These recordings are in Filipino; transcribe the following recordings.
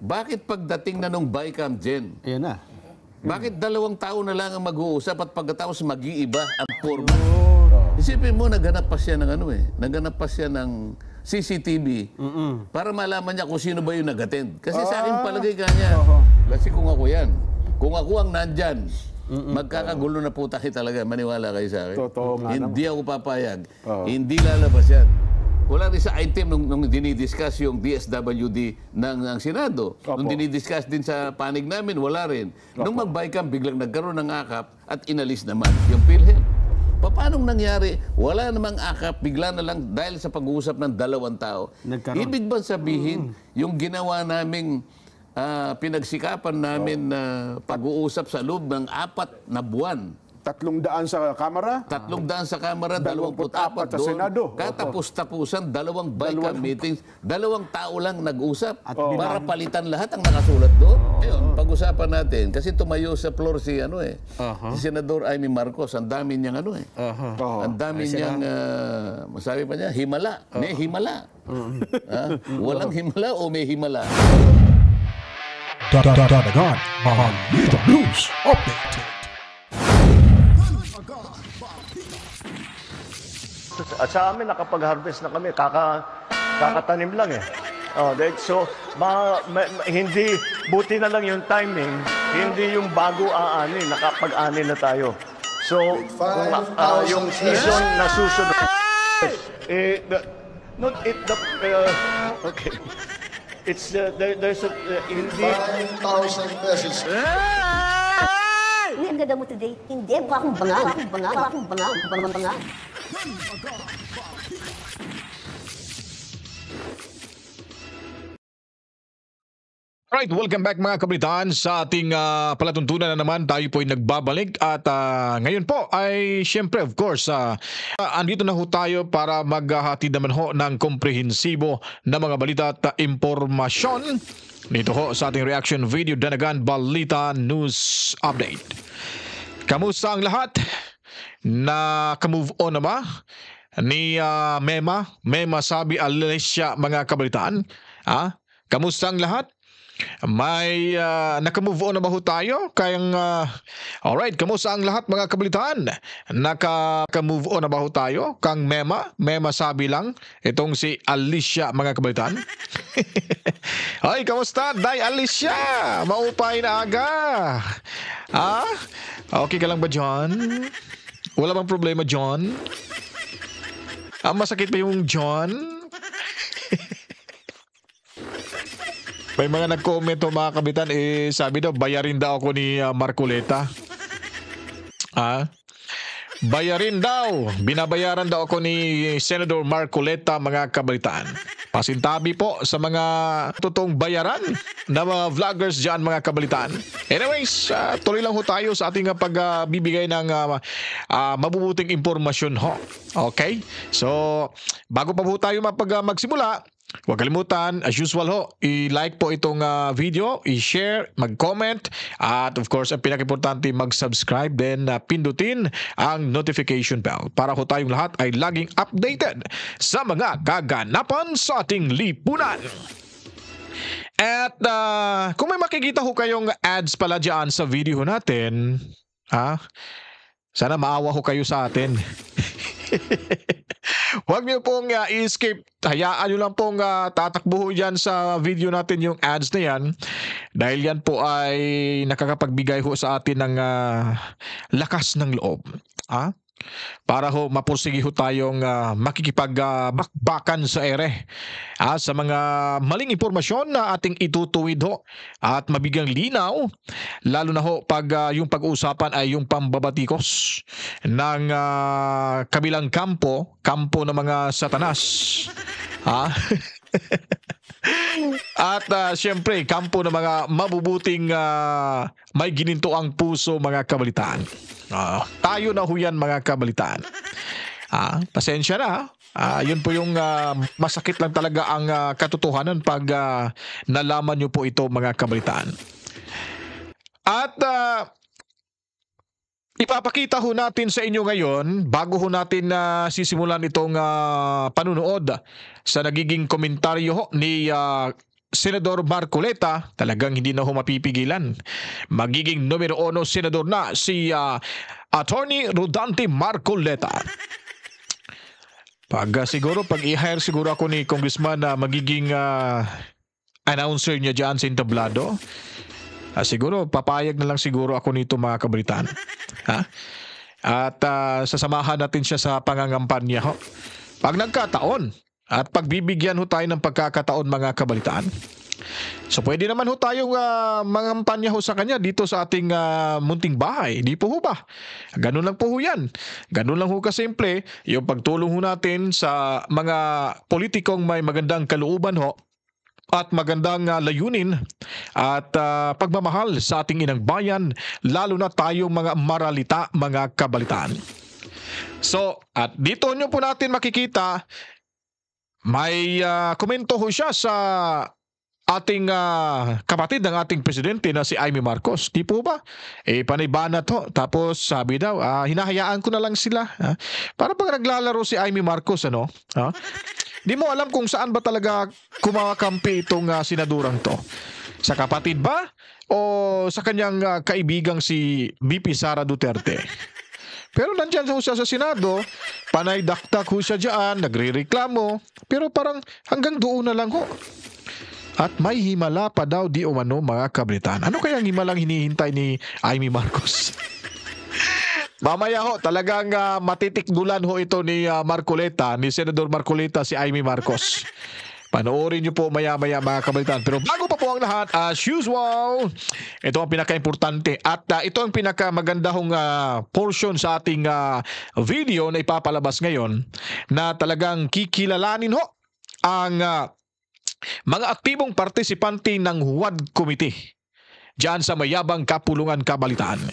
bakit pagdating na nung BICAM Gen, Ayan na. bakit 2 taon na lang ang mag-uusap at pagkatapos mag-iiba ang forma? Isipin mo, naghanap pa siya ng naghanap pa siya ng CCTV para malaman niya kung sino ba yung nag-attend. Kasi sa akin palagay ka niya, kasi kung ako yan, kung ako ang nandyan, magkakagulo na po tayo talaga, maniwala kayo sa akin. Totoo nga Hindi ako papayag. Hindi lalabas yan. Wala rin sa item nung dinidiscuss yung DSWD ng Senado. Nung dinidiscuss din sa panig namin, wala rin. Nung mag-BICAM, biglang nagkaroon ng akap at inalis naman yung PhilHealth. Paano nangyari? Wala namang akap, bigla na lang dahil sa pag-uusap ng 2 tao. Ibig ba sabihin, yung ginawa naming pinagsikapan namin na pag-uusap sa loob ng 4 na buwan, 300 sa Kamara? 300 sa Kamara, 24 sa doon. Senado. Katapos-tapusan, 2 BICAM meetings, 2 tao lang nag-usap para palitan lahat ang nakasulat doon. Ngayon, pag-usapan natin, kasi tumayo sa floor si si Senador Amy Marcos, ang dami niyang ang dami niyang, masabi pa niya, himala. May himala. Walang himala o may himala? Dadagan, Balita News Update. At sa amin, nakapag-harvest na kami. Kakatanim lang eh. So, hindi, buti na lang yung timing, hindi yung bago aani, nakapag-ani na tayo. So, yung season na susunod, okay. It's, there's a, hindi, 5,000 pesos. Uy, ang ganda mo today. Hindi, mukha akong bangal. Bangal. Alright, welcome back mga kabritaan sa ating palatuntunan na naman. Tayo po ay nagbabalik at ngayon po ay syempre of course andito na ho tayo para maghatid naman ho ng komprehensibo na mga balita at impormasyon dito ho sa ating reaction video Danagan Balita News Update. Kamusta ang lahat? Naka-move on na ba ni Mema Sabi Alicia mga kabalitaan? Kamusta ang lahat? May naka-move on na ba ho tayo? Alright, kamusta ang lahat mga kabalitaan? Naka-move on na ba ho tayo? Kang Mema Sabi lang, itong si Alicia mga kabalitaan. Ay, kamusta? Day Alicia, maupay na aga. Okay ka lang ba, John? Wala bang problema, John? Masakit ba yung John? May mga nag-comment mga kabitan, sabi daw, bayarin daw ako ni Marcoleta. Bayarin daw, binabayaran daw ako ni Senator Marcoleta mga kabalitaan. Pasintabi po sa mga totoong bayaran na mga vloggers dyan mga kabalitaan. Anyways, tuloy lang ho tayo sa ating pagbibigay ng mabubuting impormasyon ho. Okay? So, bago pa po tayo magsimula, huwag kalimutan, as usual ho, i-like po itong video, i-share, mag-comment, at of course, ang pinaka-importante, mag-subscribe, then pindutin ang notification bell para ho tayong lahat ay laging updated sa mga kaganapan sa ating lipunan. At kung may makikita ho kayong ads pala dyan sa video natin, sana maawa ho kayo sa atin. Huwag niyo pong i-skip. Hayaan niyo lang pong tatakbo dyan sa video natin yung ads na yan. Dahil yan po ay nakakapagbigay ho sa atin ng lakas ng loob. Para ho mapursigi ho tayong makikipag-bakbakan sa ere sa mga maling impormasyon na ating itutuwid ho at mabigyang linaw, lalo na ho pag yung pag-uusapan ay yung pambabatikos ng kabilang kampo ng mga satanas. At siyempre, kampo ng mga mabubuting may gininto ang puso mga kabalitaan. Tayo na ho yan mga kabalitaan. Pasensya na. Yun po yung masakit lang talaga ang katotohanan pag nalaman nyo po ito mga kabalitaan. At ipapakita ho natin sa inyo ngayon, bago ho natin sisimulan itong panunood sa nagiging komentaryo ho ni Senador Marcoleta, talagang hindi na ho mapipigilan. Magiging numero 1 senador na si Attorney Rodante Marcoleta. Siguro pag i-hire siguro ako ni Congressman na magiging announcer niya dyan sa entablado, siguro papayag na lang siguro ako nito, mga kabalitaan. Ha? At sasamahan natin siya sa pangangampanya ho. Pag nagkataon at pagbibigyan ho tayo ng pagkakataon, mga kabalitaan. So pwede naman ho tayong mangampanya ho sa kanya dito sa ating munting bahay. Di po ho ba? Ganun lang po ho yan. Ganun lang ho kasimple yung pagtulong ho natin sa mga politikong may magandang kalooban ho at magandang layunin at pagmamahal sa ating inang bayan, lalo na tayong mga maralita, mga kabalitaan. So, at dito nyo po natin makikita, may komento ho siya sa ating kapatid ng ating presidente na si Amy Marcos. Di po ba? Panay banat ho. Tapos sabi daw, hinahayaan ko na lang sila. Para pag naglalaro si Amy Marcos, ano? Di mo alam kung saan ba talaga kumakampi itong senadurang to. Sa kapatid ba? O sa kanyang kaibigang si VP Sara Duterte? Pero nandyan ho siya sa Senado, panay daktak ho siya dyan, nagre-reklamo, pero parang hanggang doon na lang ho. At may himala pa daw di umano, mga kabalitaan. Ano kayang himalang hinihintay ni Amy Marcos? Mamaya ho, talagang matitikdulan ho ito ni Marcoleta, ni Senador Marcoleta, si Amy Marcos. Panoorin niyo po maya-maya, mga kabalitaan. Pero bago pa po ang lahat, as usual, ito ang pinaka-importante. At ito ang pinaka-maganda hong portion sa ating video na ipapalabas ngayon, na talagang kikilalanin ho ang mga aktibong partisipante ng WAD Committee diyan sa Mayabang Kapulungan, Kabalitaan.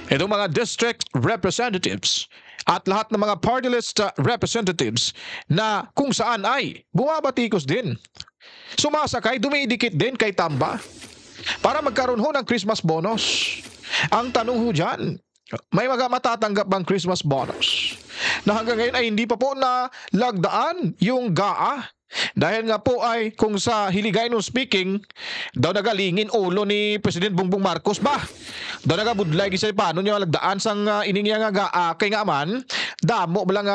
Itong mga district representatives at lahat ng mga party list representatives na kung saan ay bumabatikos din. Sumasakay, dumidikit din kay Tamba para magkaroon ho ng Christmas bonus. Ang tanong ho dyan, may matatanggap bang Christmas bonus? Na hanggang ngayon ay hindi pa po na lagdaan yung GAA. Dahil nga po ay kung sa hiligay nung speaking, daw nagalingin ulo ni President Bongbong Marcos ba? Daw nagabudlay kasi paano niya lagdaan sang iningya nga kay nga man, damo bilang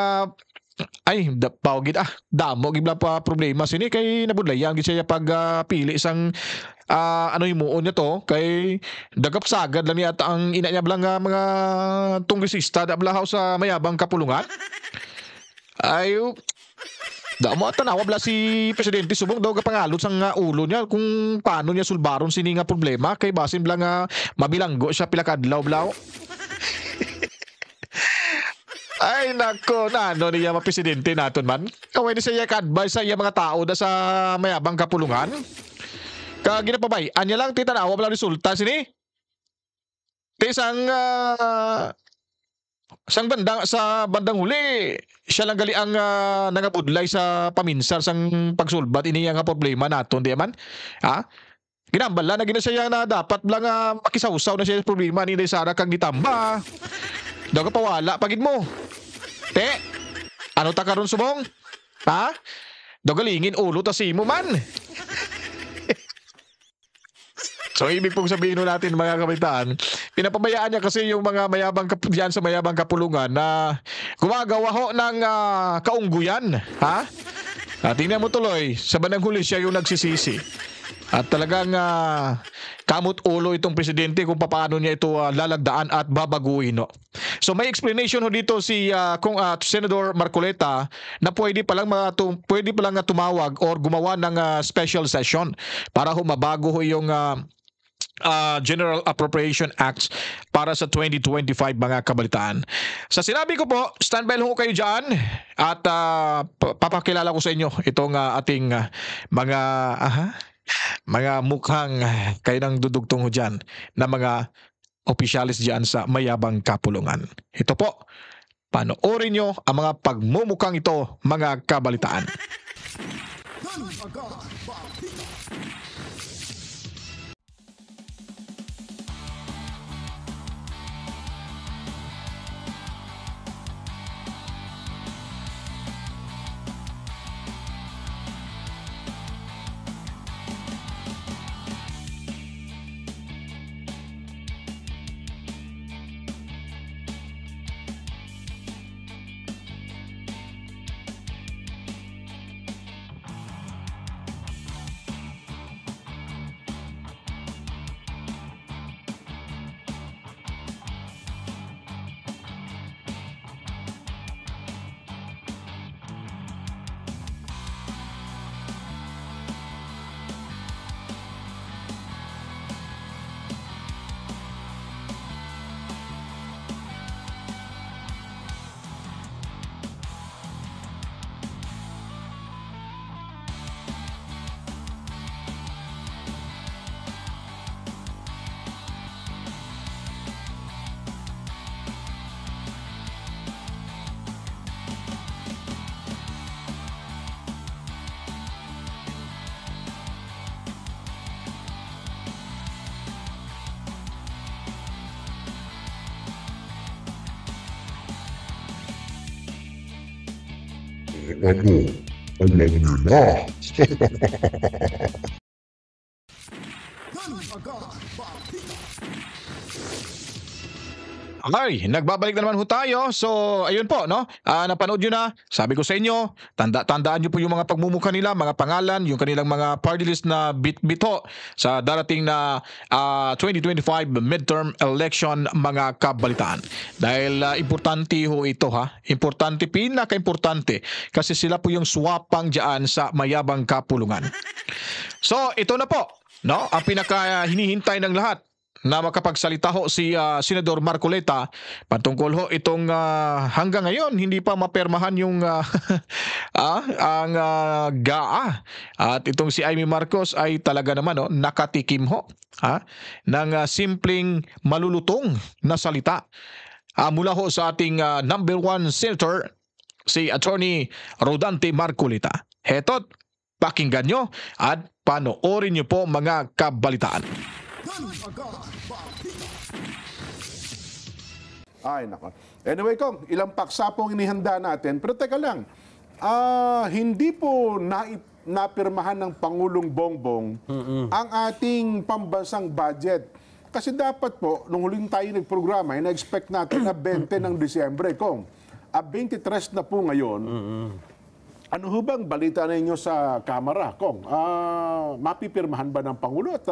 damo gibla pa problema sini kay nabudlayan gid siya pag pili isang himuon niya to kay dagap sagad lang niya at ang ina niya bilang mga tunggisista da blahaw sa Mayabang Kapulungan. Ayo damo at tanawa bla si Presidente subong daw kapangalot sang ulo niya kung paano niya sulbaron sini nga problema kay basin bla nga mabilanggo siya pila kadlaw blaw. Ay nako, ano niya Presidente naton man. Kaway ni siya ka-advise sa iya mga tao da sa Mayabang Kapulungan. Ginapabay, anya lang titanawa bla resulta sini. Tisang sa bandang huli, siya lang gali ang nangabudlay sa paminsar sang pagsulbat iniya nga problema naton di man. Ginambala na ginasaya na dapat lang makisawsaw na siya sa problema ni Sara kag gitamba. Daw ka pawala pagid mo. Te, ano ta karon subong? Daw galingin ulo ta si mo man. So ibig pong sabihin natin, mga kabalitaan, pinapabayaan niya kasi yung mga diyan sa Mayabang Kapulungan na gumagawa ho ng kaungguyan. Tingnan mo tuloy, sa bandang huli siya yung nagsisisi. At talagang kamot ulo itong presidente kung paano niya ito lalagdaan at babaguhin. No? So may explanation ho dito si Senador Marcoleta na pwede pa lang tumawag or gumawa ng special session para ho mabago ho yung General Appropriation Acts para sa 2025, mga kabalitaan. Sa sinabi ko po, standby lang ho kayo dyan at papakilala ko sa inyo itong ating mga mukhang kayo nang dudugtong ho dyan na mga opisyalis dyan sa Mayabang Kapulungan. Ito po, panoorin nyo ang mga pagmumukhang ito, mga kabalitaan. Alam nyo na. Okay, nagbabalik na naman ho tayo. So, ayun po, no? Napanood nyo na. Sabi ko sa inyo, tandaan nyo po yung mga pagmumukha nila, mga pangalan, yung kanilang mga party list na bit-bit ho sa darating na 2025 midterm election, mga kabalitaan. Dahil importante ho ito, ha? Importante, pinaka-importante. Kasi sila po yung swapang dyan sa mayabang kapulungan. So, ito na po, no? Ang pinaka-hinihintay ng lahat na makapagsalita ho si Senador Marcoleta patungkol ho itong hanggang ngayon hindi pa mapermahan yung ang GAA at itong si Amy Marcos ay talaga naman nakatikim ho ng simpleng malulutong na salita mula ho sa ating number one senator si Attorney Rodante Marcoleta. Heto't pakinggan nyo at panoorin nyo po mga kabalitaan. Ay, nako. Anyway, Kong, ilang paksa po ang inihanda natin. Pero teka lang, hindi po napirmahan ng Pangulong Bongbong ang ating pambansang budget. Kasi dapat po, nung huling tayo nagprograma, na-expect natin na 20 ng Disyembre, Kong. 23 na po ngayon. Ano ho bang balita ninyo sa Kamara, Kong? Mapipirmahan ba ng Pangulo? At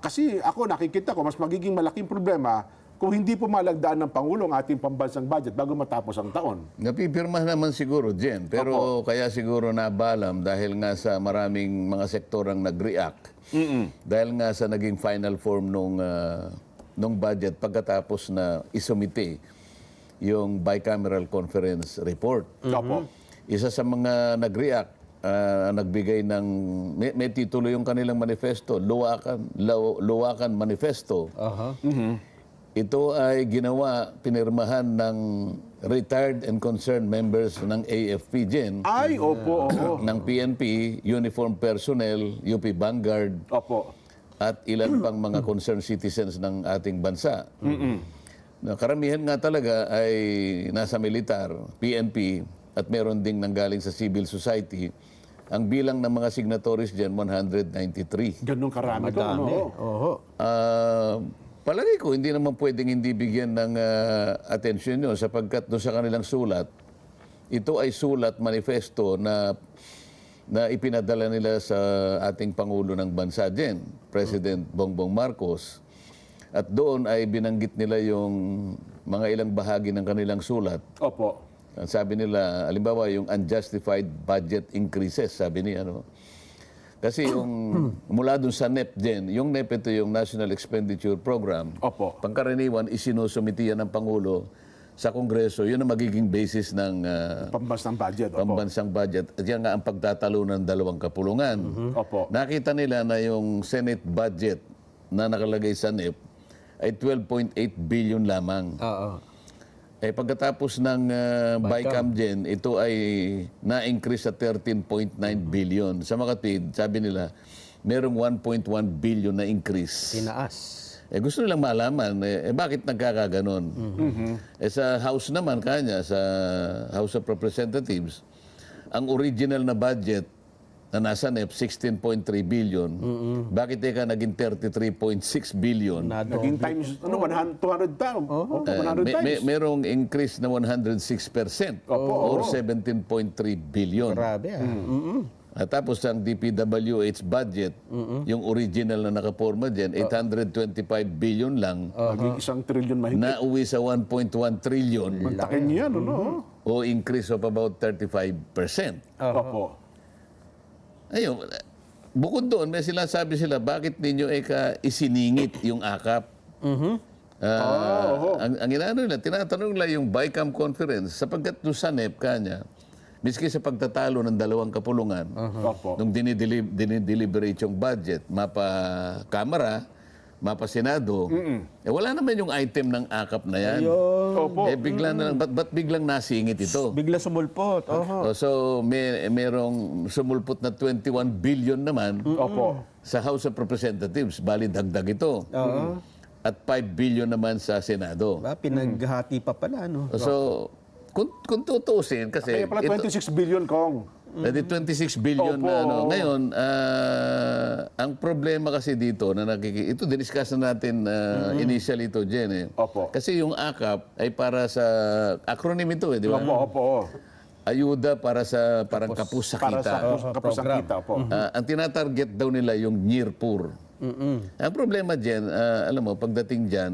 kasi ako nakikita ko, mas magiging malaking problema kung hindi po malagdaan ng Pangulo ang ating pambansang budget bago matapos ang taon. Napipirma naman siguro, Jen. Pero kaya siguro nabalam dahil nga sa maraming mga sektor ang nag-react. Dahil nga sa naging final form nung budget pagkatapos na isumite yung bicameral conference report. Isa sa mga nag-react, nagbigay ng, may titulo yung kanilang manifesto, Luwakan Manifesto. Ito ay pinirmahan ng retired and concerned members ng AFP, Jen. Ay, opo. Ng PNP, uniform personnel, UP Vanguard, at ilan pang mga concerned citizens ng ating bansa. Karamihan nga talaga ay nasa militar, PNP, at meron ding nanggaling sa civil society. Ang bilang ng mga signatories dyan, 193. Ganun karami ko. Palagi ko, hindi naman pwedeng hindi bigyan ng atensyon yun sapagkat doon sa kanilang sulat, ito ay sulat, manifesto na ipinadala nila sa ating Pangulo ng Bansa dyan, President Bongbong Marcos. At doon ay binanggit nila yung mga ilang bahagi ng kanilang sulat. Sabi nila, halimbawa yung unjustified budget increases, sabi ni Kasi yung mula dun sa NEP din, yung NEP ito yung National Expenditure Program. Pangkaraniwan, isinusumitiyan ng Pangulo sa Kongreso. Yun ang magiging basis ng pambansang budget. Pambansang budget. At yan nga ang pagtatalo ng dalawang kapulungan. Nakita nila na yung Senate budget na nakalagay sa NEP ay 12.8 billion lamang. Pagkatapos ng BICAM Gen, ito ay na-increase sa 13.9 billion. Sa makatwid, sabi nila, merong 1.1 billion na increase. Tinaas. Gusto nilang malaman, bakit nagkakaganon? Sa House naman, sa House of Representatives, ang original na budget na nasa NEP, 16.3 billion. Bakit naging 33.6 billion? Naging times, 200 times. 100 times. Merong increase na 106% or 17.3 billion. Grabe At tapos ang DPWH budget, yung original na nakaporma dyan, 825 billion lang. Naging 1 trillion mahigit. Nauwi sa 1.1 trillion. Mantakin niya, O increase of about 35%. Ayun, bukod doon, may sabi sila, bakit ninyo isiningit yung akap? Ang inaano nila, tinatanong nila yung BICAM conference, sapagkat doon sa NEP kanya, miski sa pagtatalo ng dalawang kapulungan, nung dinideliberate yung budget, mapa Kamara, mapa Senado, wala naman yung item ng akap na yan. Bigla na lang, ba't biglang nasingit ito? Bigla sumulpot. So, merong sumulpot na 21 billion naman sa House of Representatives. Bali, dagdag ito. At 5 billion naman sa Senado. Pinaghati pa pala, So, kung tutuusin, kasi Kaya pala 26 billion, Kong. Pwede 26 billion Opo. na ano. Ngayon, ang problema kasi dito na ito diniscuss na natin initially ito, Jen. Eh. Opo. Kasi yung AKAP ay para sa acronym ito, di ba? Opo. Ayuda para sa parang kapus sa Para kita. sa kapusang kita, opo. Ang tinatarget daw nila yung near poor. Ang problema Jen, alam mo, pagdating diyan,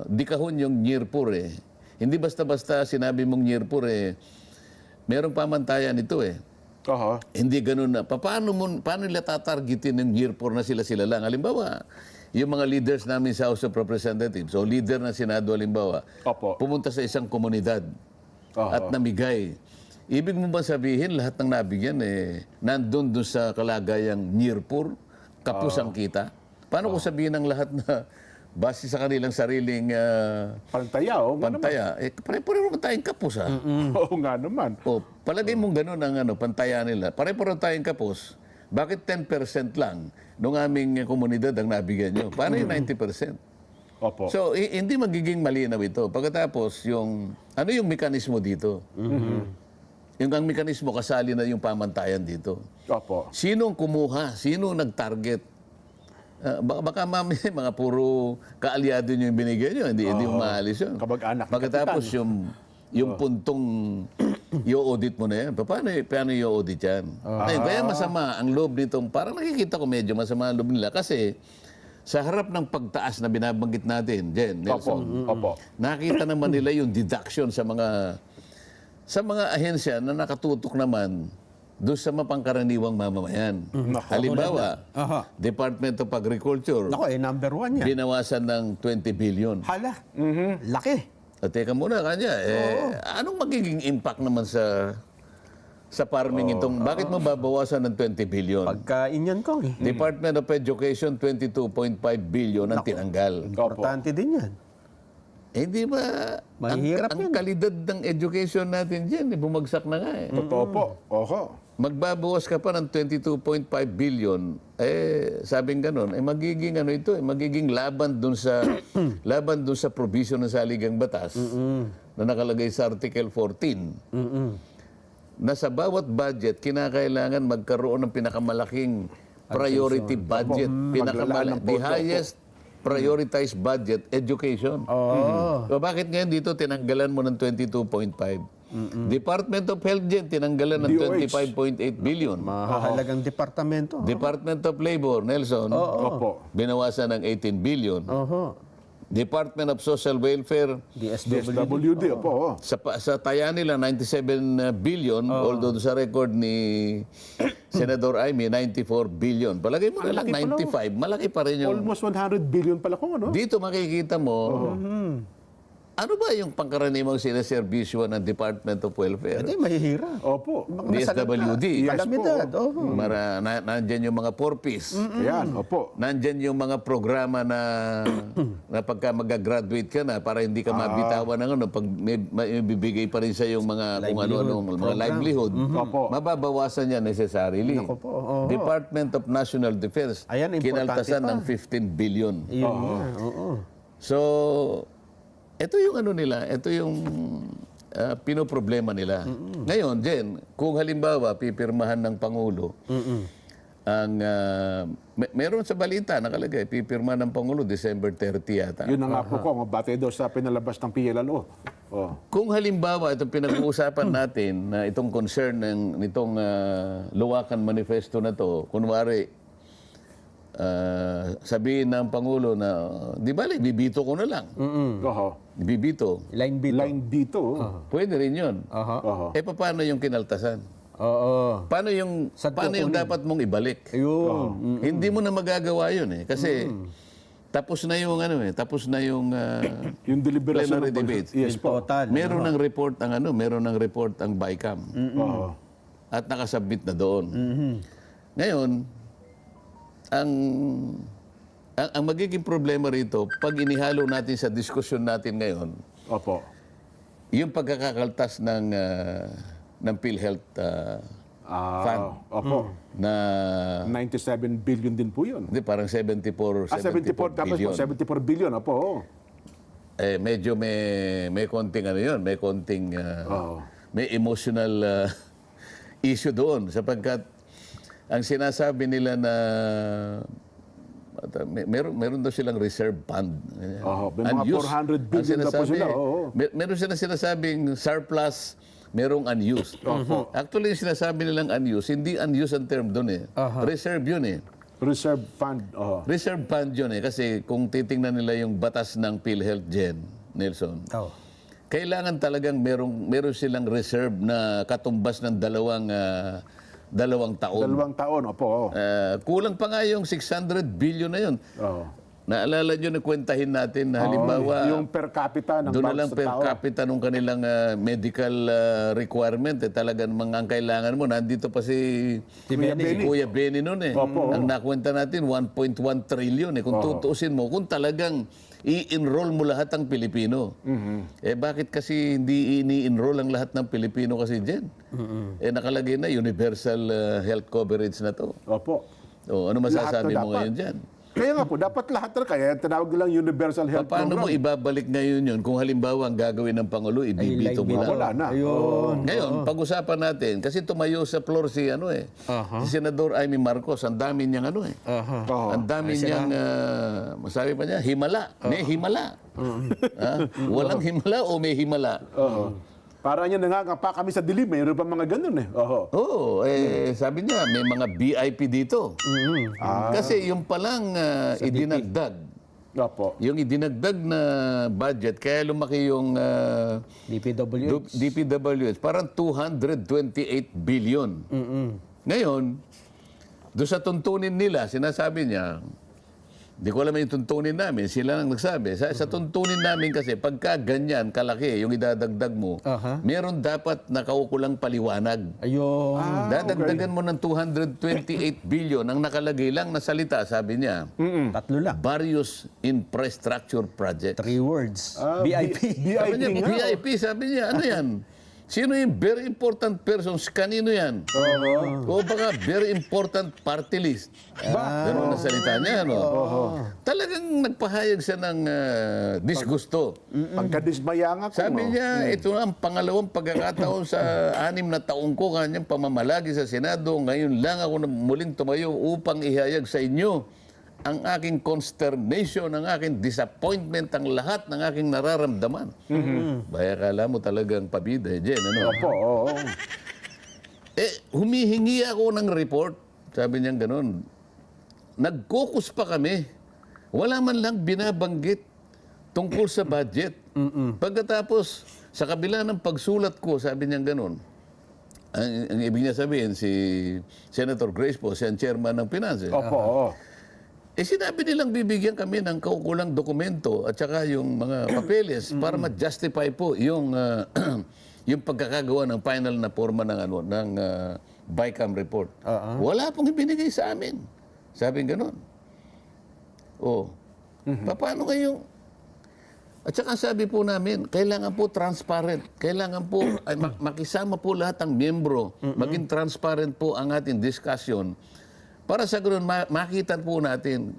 di kahon yung near poor eh. Hindi basta-basta sinabi mong near poor eh. Merong pamantayan ito eh. Oho. Hindi ganun na. Paano nila tatargetin yung year 4 na sila lang? Halimbawa, yung mga leaders namin sa House of Representatives o leader ng Senado, halimbawa, Opo. pumunta sa isang komunidad at namigay. Ibig mo ba sabihin lahat ng nabigyan nandun dun sa kalagayang year 4, kapos ang kita? Paano ko sabihin ng lahat na base sa kanilang sariling Pantaya, o nga naman. pantaya? Pare-pareho naman tayong kapos ha. Oo nga naman. O, palagay mong gano'n ang pantaya nila. Pare-pareho tayong kapos. Bakit 10% lang nung aming komunidad ang nabigyan nyo? Paano yung 90%? Opo. So, hindi magiging malinaw ito. Pagkatapos, ano yung mekanismo dito? Yung ang mekanismo, kasali na yung pamantayan dito. Opo. Sino ang kumuha? Sino ang nag-target? Baka mamaya mga puro kaalyado nyo yung binigay nyo, hindi yung maalis yun. Kamag-anak. Pagkatapos yung puntong i-audit mo na yan. Paano i-audit yan? Ayun, kaya masama ang loob nitong, parang nakikita ko medyo masama ang loob nila kasi sa harap ng pagtaas na binabanggit natin, Jen, Nelson, Opo. nakita naman nila yung deduction sa mga ahensya na nakatutok naman doon sa mapangkaraniwang mamamayan. Halimbawa, Department of Agriculture, Nako, number 1 yan. binawasan ng 20 billion. Hala, laki. Teka muna, kanya, anong magiging impact naman sa farming itong, bakit mababawasan ng 20 billion? Pagkain yan, Kong. Department of Education, 22.5 billion ang tinanggal. Importante din yan. Di ba, Mahirap ang yan. kalidad ng education natin dyan, bumagsak na nga eh. Totoo po. Oho. Magbabawas ka pa ng 22.5 billion, sabing ganun, magiging magiging laban dun sa provision ng saligang batas na nakalagay sa Article 14. Na sa bawat budget, kinakailangan magkaroon ng pinakamalaking priority budget. The highest prioritized budget, education. So bakit ngayon dito tinanggalan mo ng 22.5? Department of Health dyan, tinanggalan ng 25.8 billion. Mahalagang departamento. Department of Labor, Nelson, Opo. binawasan ng 18 billion. Department of Social Welfare, DSWD, opo. sa taya nila, 97 billion, although sa record ni Senador Amy, 94 billion. Palagay mo na lang, 95, malaki pa rin yung... Almost 100 billion pala kung ano. Dito makikita mo, ano ba yung pangkaraniwang sinaserbisyo ng Department of Welfare? Hindi, mahihira. Opo. DSWD. Yes Kalamidad. po. Nandyan yung mga 4Ps. Ayan, opo. Nandyan yung mga programa na pagka mag-graduate ka na para hindi ka mabitawan ng ano, pag may bibigay pa rin sa yung mga kung ano-ano, mga livelihood, Opo. mababawasan yan necessarily. Ako po. Department of National Defense, Ayan, importante kinaltasan pa. ng 15 billion. Yun nga, oo. So, ito yung ano nila, ito yung pinoproblema nila. Ngayon, Jen, kung halimbawa pipirmahan ng Pangulo, ang meron sa balita nakalagay, pipirma ng Pangulo December 30 yata. Yun na nga po ko, batay daw sa pinalabas ng PLLO. Oh. Kung halimbawa itong pinag-uusapan natin na itong concern nitong Luwakan Manifesto na to, kunwari sabihin ng Pangulo na, di ba, bibito ko na lang. Oho. Bibito. Line B. Line dito. Pwede rin yun. Oho. Paano yung kinaltasan? Oo. Paano yung dapat mong ibalik? Ayun. Hindi mo na magagawa yun eh. Kasi tapos na yung tapos na yung Yung deliberation plenary ng debates. Yes po. Total. Meron ng report ang BICAM. Oho. At nakasubmit na doon. Ngayon, ang magiging problema rito, pag inihalo natin sa diskusyon natin ngayon, Opo. yung pagkakakaltas ng PhilHealth fund Opo. na 97 billion din po yun. hindi, parang 74 74 tapos billion. po, 74 billion. Opo. medyo may konting ano yun, may konting may emotional issue doon sapagkat ang sinasabi nila na meron daw silang reserve fund. May mga 400 billion na po sila. Meron silang sinasabing surplus, merong unused. Actually, yung sinasabi nilang unused, hindi unused ang term doon eh. Reserve yun eh. Reserve fund. Reserve fund yun eh. Kasi kung titingnan nila yung batas ng PhilHealth Gen, Nelson, kailangan talagang meron silang reserve na katumbas ng dalawang taon. 2 taon, opo. Kulang pa nga yung 600 billion na yun. Naalala nyo na kwentahin natin na halimbawa, yung per capita ng doon na bawat lang sa per tao. capita nung kanilang medical requirement. Talagang ang kailangan mo, nandito pa si Kuya Benny noon eh. Ang nakwenta natin, 1.1 trillion eh. Kung tutuusin mo, kung talagang i-enroll mo lahat ng Pilipino. Bakit kasi hindi ini-enroll ang lahat ng Pilipino kasi dyan? Nakalagay na universal health coverage na to. Opo. Ano masasabi Lahat na mo dapat. ngayon dyan? Kaya nga po, dapat lahat na kaya tinawag nilang universal health Paano mo program. ibabalik ngayon yun kung halimbawa ang gagawin ng Pangulo, ibibito mo lang? Wala na. Ngayon, pag-usapan natin, kasi tumayo sa floor si si Senador Amy Marcos, ang dami niyang ang dami niyang, masabi pa niya, himala. May himala. Walang himala o may himala? Para niya nangangapa kami sa dilim, mayroon pa mga ganun eh. Sabi niya, may mga VIP dito. Kasi yung palang idinagdag, Opo. yung idinagdag na budget, kaya lumaki yung DPWH, parang 228 billion. Ngayon, doon sa tuntunin nila, sinasabi niya, di ko alam yung tuntunin namin, sila lang nagsabi. Sa tuntunin namin kasi, pagka ganyan, kalaki, yung idadagdag mo, meron dapat nakaukulang paliwanag. Dadagdagan mo ng 228 billion, ang nakalagay lang na salita, sabi niya, Tatlo lang. various infrastructure projects. 3 words. VIP. Sabi niya, nga. VIP, sabi niya, ano yan? Sino yung very important persons? Kanino yan? O baka very important party list. Ganun ang salita niya, no? Talagang nagpahayag siya ng disgusto. Pagkadismaya nga ko. Sabi niya, ito na ang pangalawang pagkakataon sa 6 na taong ko kanyang pamamalagi sa Senado. Ngayon lang ako muling tumayo upang ihayag sa inyo ang aking consternation, ang aking disappointment, ang lahat ng aking nararamdaman. Baya kala mo talagang pabida, Jen, ano? Opo, Humihingi ako ng report. Sabi niya gano'n. Nag-caucus pa kami. Wala man lang binabanggit tungkol sa budget. Pagkatapos, sa kabila ng pagsulat ko, sabi niya gano'n. Ang ibig niya sabihin, si Senator Grace po, siya ang chairman ng Finance. Opo. Sinabi nilang bibigyan kami ng kaukulang dokumento at saka yung mga papeles para ma-justify po yung yung pagkakagawa ng final na forma ng BICAM report. Wala pong ibinigay sa amin. Sabi gano'n. Paano kayo? At saka sabi po namin, kailangan po transparent. Kailangan po makisama po lahat ng miyembro. Maging transparent po ang ating discussion. Para sa ganoon, makita po natin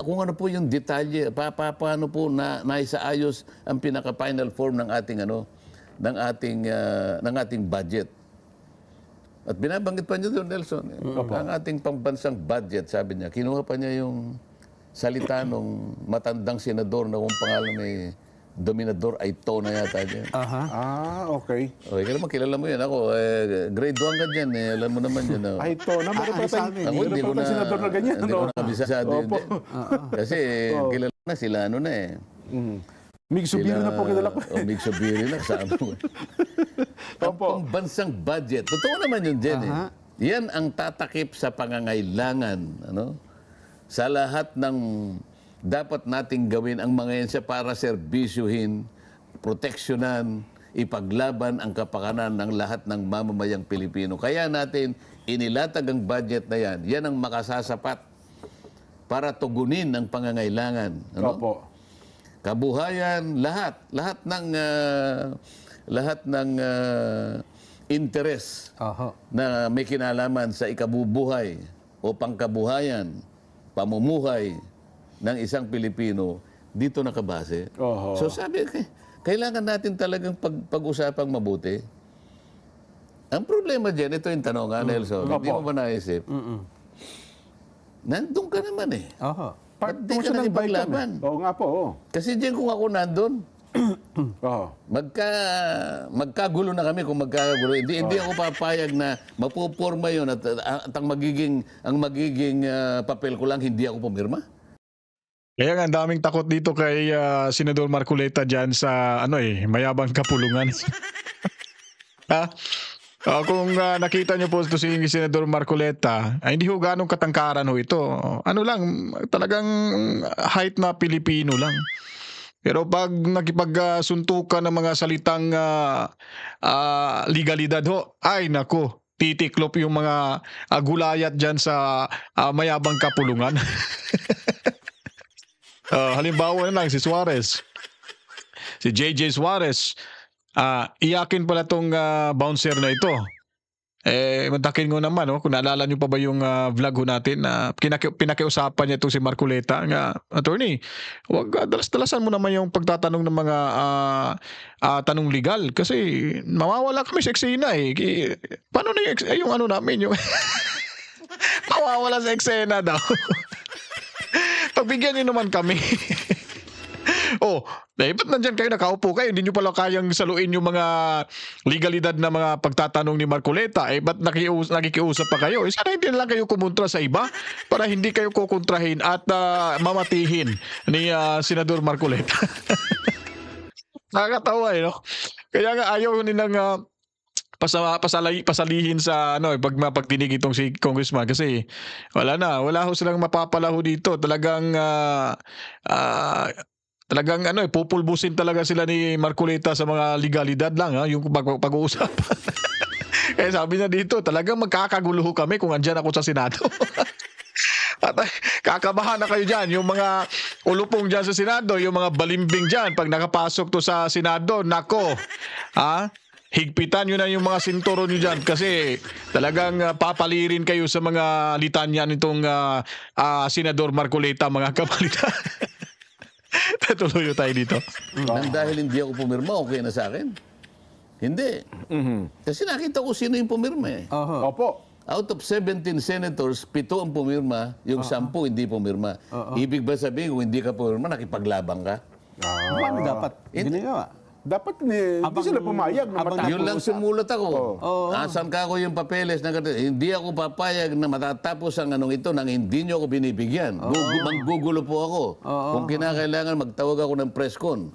kung ano po yung detalye, paano po naisaayos ang pinaka-final form ng ating ng ating budget. At binabanggit pa niya doon, Nelson, ang ating pambansang budget, sabi niya, kinuha pa niya yung salita ng matandang senador na kung pangalan ay Dominador Aito na yata dyan. Okay. Okay, naman kilala mo yan. Ako, grade 1 ka dyan. Alam mo naman yan. Aito na, meron pa tayong Ako, hindi ko na senador na ganyan. Hindi ko na kabisado yun din. Kasi kilala na sila Mig Subiri na po kilala ko. Mig Subiri na, kasama ko. Ang pambansang budget. Totoo naman yun, Jen. Yan ang tatakip sa pangangailangan. Sa lahat ng dapat nating gawin ang mga yan siya para serbisyuhin, proteksyonan, ipaglaban ang kapakanan ng lahat ng mamamayang Pilipino. Kaya natin inilatag ang budget na yan. Yan ang makasasapat para tugunin ang pangangailangan. Opo. Kabuhayan, lahat ng interes na may kinalaman sa ikabubuhay o pangkabuhayan, pamumuhay ng isang Pilipino, dito nakabase. Oho. So sabi, kailangan natin talagang pag-usapang mabuti. Ang problema dyan, ito yung tanong, Nelson, hindi mo ba naisip? Nandun ka naman eh. Oho. Ba't di ka Part ng nakipaglaban? Oo nga po. Oo. Kasi dyan kung ako nandun, Oo. magkagulo na kami kung magkagulo. Hindi ako papayag na mapuporma yun at ang magiging papel ko lang, hindi ako pumirma. Kaya nga, ang daming takot dito kay Senador Marcoleta dyan sa mayabang kapulungan. Ha? Kung nakita niyo po ito si Senador Marcoleta, ay hindi ho ganong katangkaran ho ito. Ano lang, talagang height na Pilipino lang. Pero pag nakipagsuntukan ng mga salitang legalidad ho, ay nako, titiklop yung mga gulayat dyan sa mayabang kapulungan. Halimbawa na lang si Suarez. Si JJ Suarez. Iyakin pala tong bouncer na ito. Matakin ko naman, kung naalala nyo pa ba yung vlog ho natin na pinakiusapan niya itong si Marcoleta nga, attorney, wag dalas-dalasan mo naman yung pagtatanong ng mga tanong legal kasi mawawala kami sa eksena eh. Paano na yung ano namin, yung mawawala sa eksena daw. Pagbigyan niyo naman kami. Ba't nandyan kayo, nakaupo kayo, hindi nyo pala kayang saluin yung mga legalidad na mga pagtatanong ni Marcoleta, ba't nakikiusap pa kayo? Sana hindi na lang kayo kumontra sa iba para hindi kayo kukontrahin at mamatihin ni Senador Marcoleta. Nakakatawa no? Kaya nga ayaw nilang pasalihin sa pag dinig itong si Congressman kasi wala ho silang mapapalaho dito. Talagang pupulbusin talaga sila ni Marcoleta sa mga legalidad lang yung pag-uusap. Kaya sabi niya dito, talagang magkakagulo kami kung andyan ako sa Senado. At kakabahan na kayo dyan, yung mga ulupong dyan sa Senado, yung mga balimbing dyan, pag nakapasok to sa Senado, nako, higpitan nyo na yung mga sinturon nyo dyan kasi talagang papalirin kayo sa mga litanya nitong Senador Marcoleta, mga kabalita. Tuloy tayo dito. Nang dahil hindi ako pumirma, okay na sa akin? Hindi. Kasi nakita ko sino yung pumirma eh. Opo. Out of 17 senators, 7 ang pumirma, yung 10 hindi pumirma. Ibig ba sabihin kung hindi ka pumirma, nakipaglabang ka? Paano dapat ginagawa? Dapat hindi sila pumayag na matapos. Yun lang sumulat ako. Asan ka ako yung papeles na hindi ako papayag na matatapos ang anong ito nang hindi nyo ako binibigyan. Manggugulo po ako. Kung kinakailangan magtawag ako ng press con.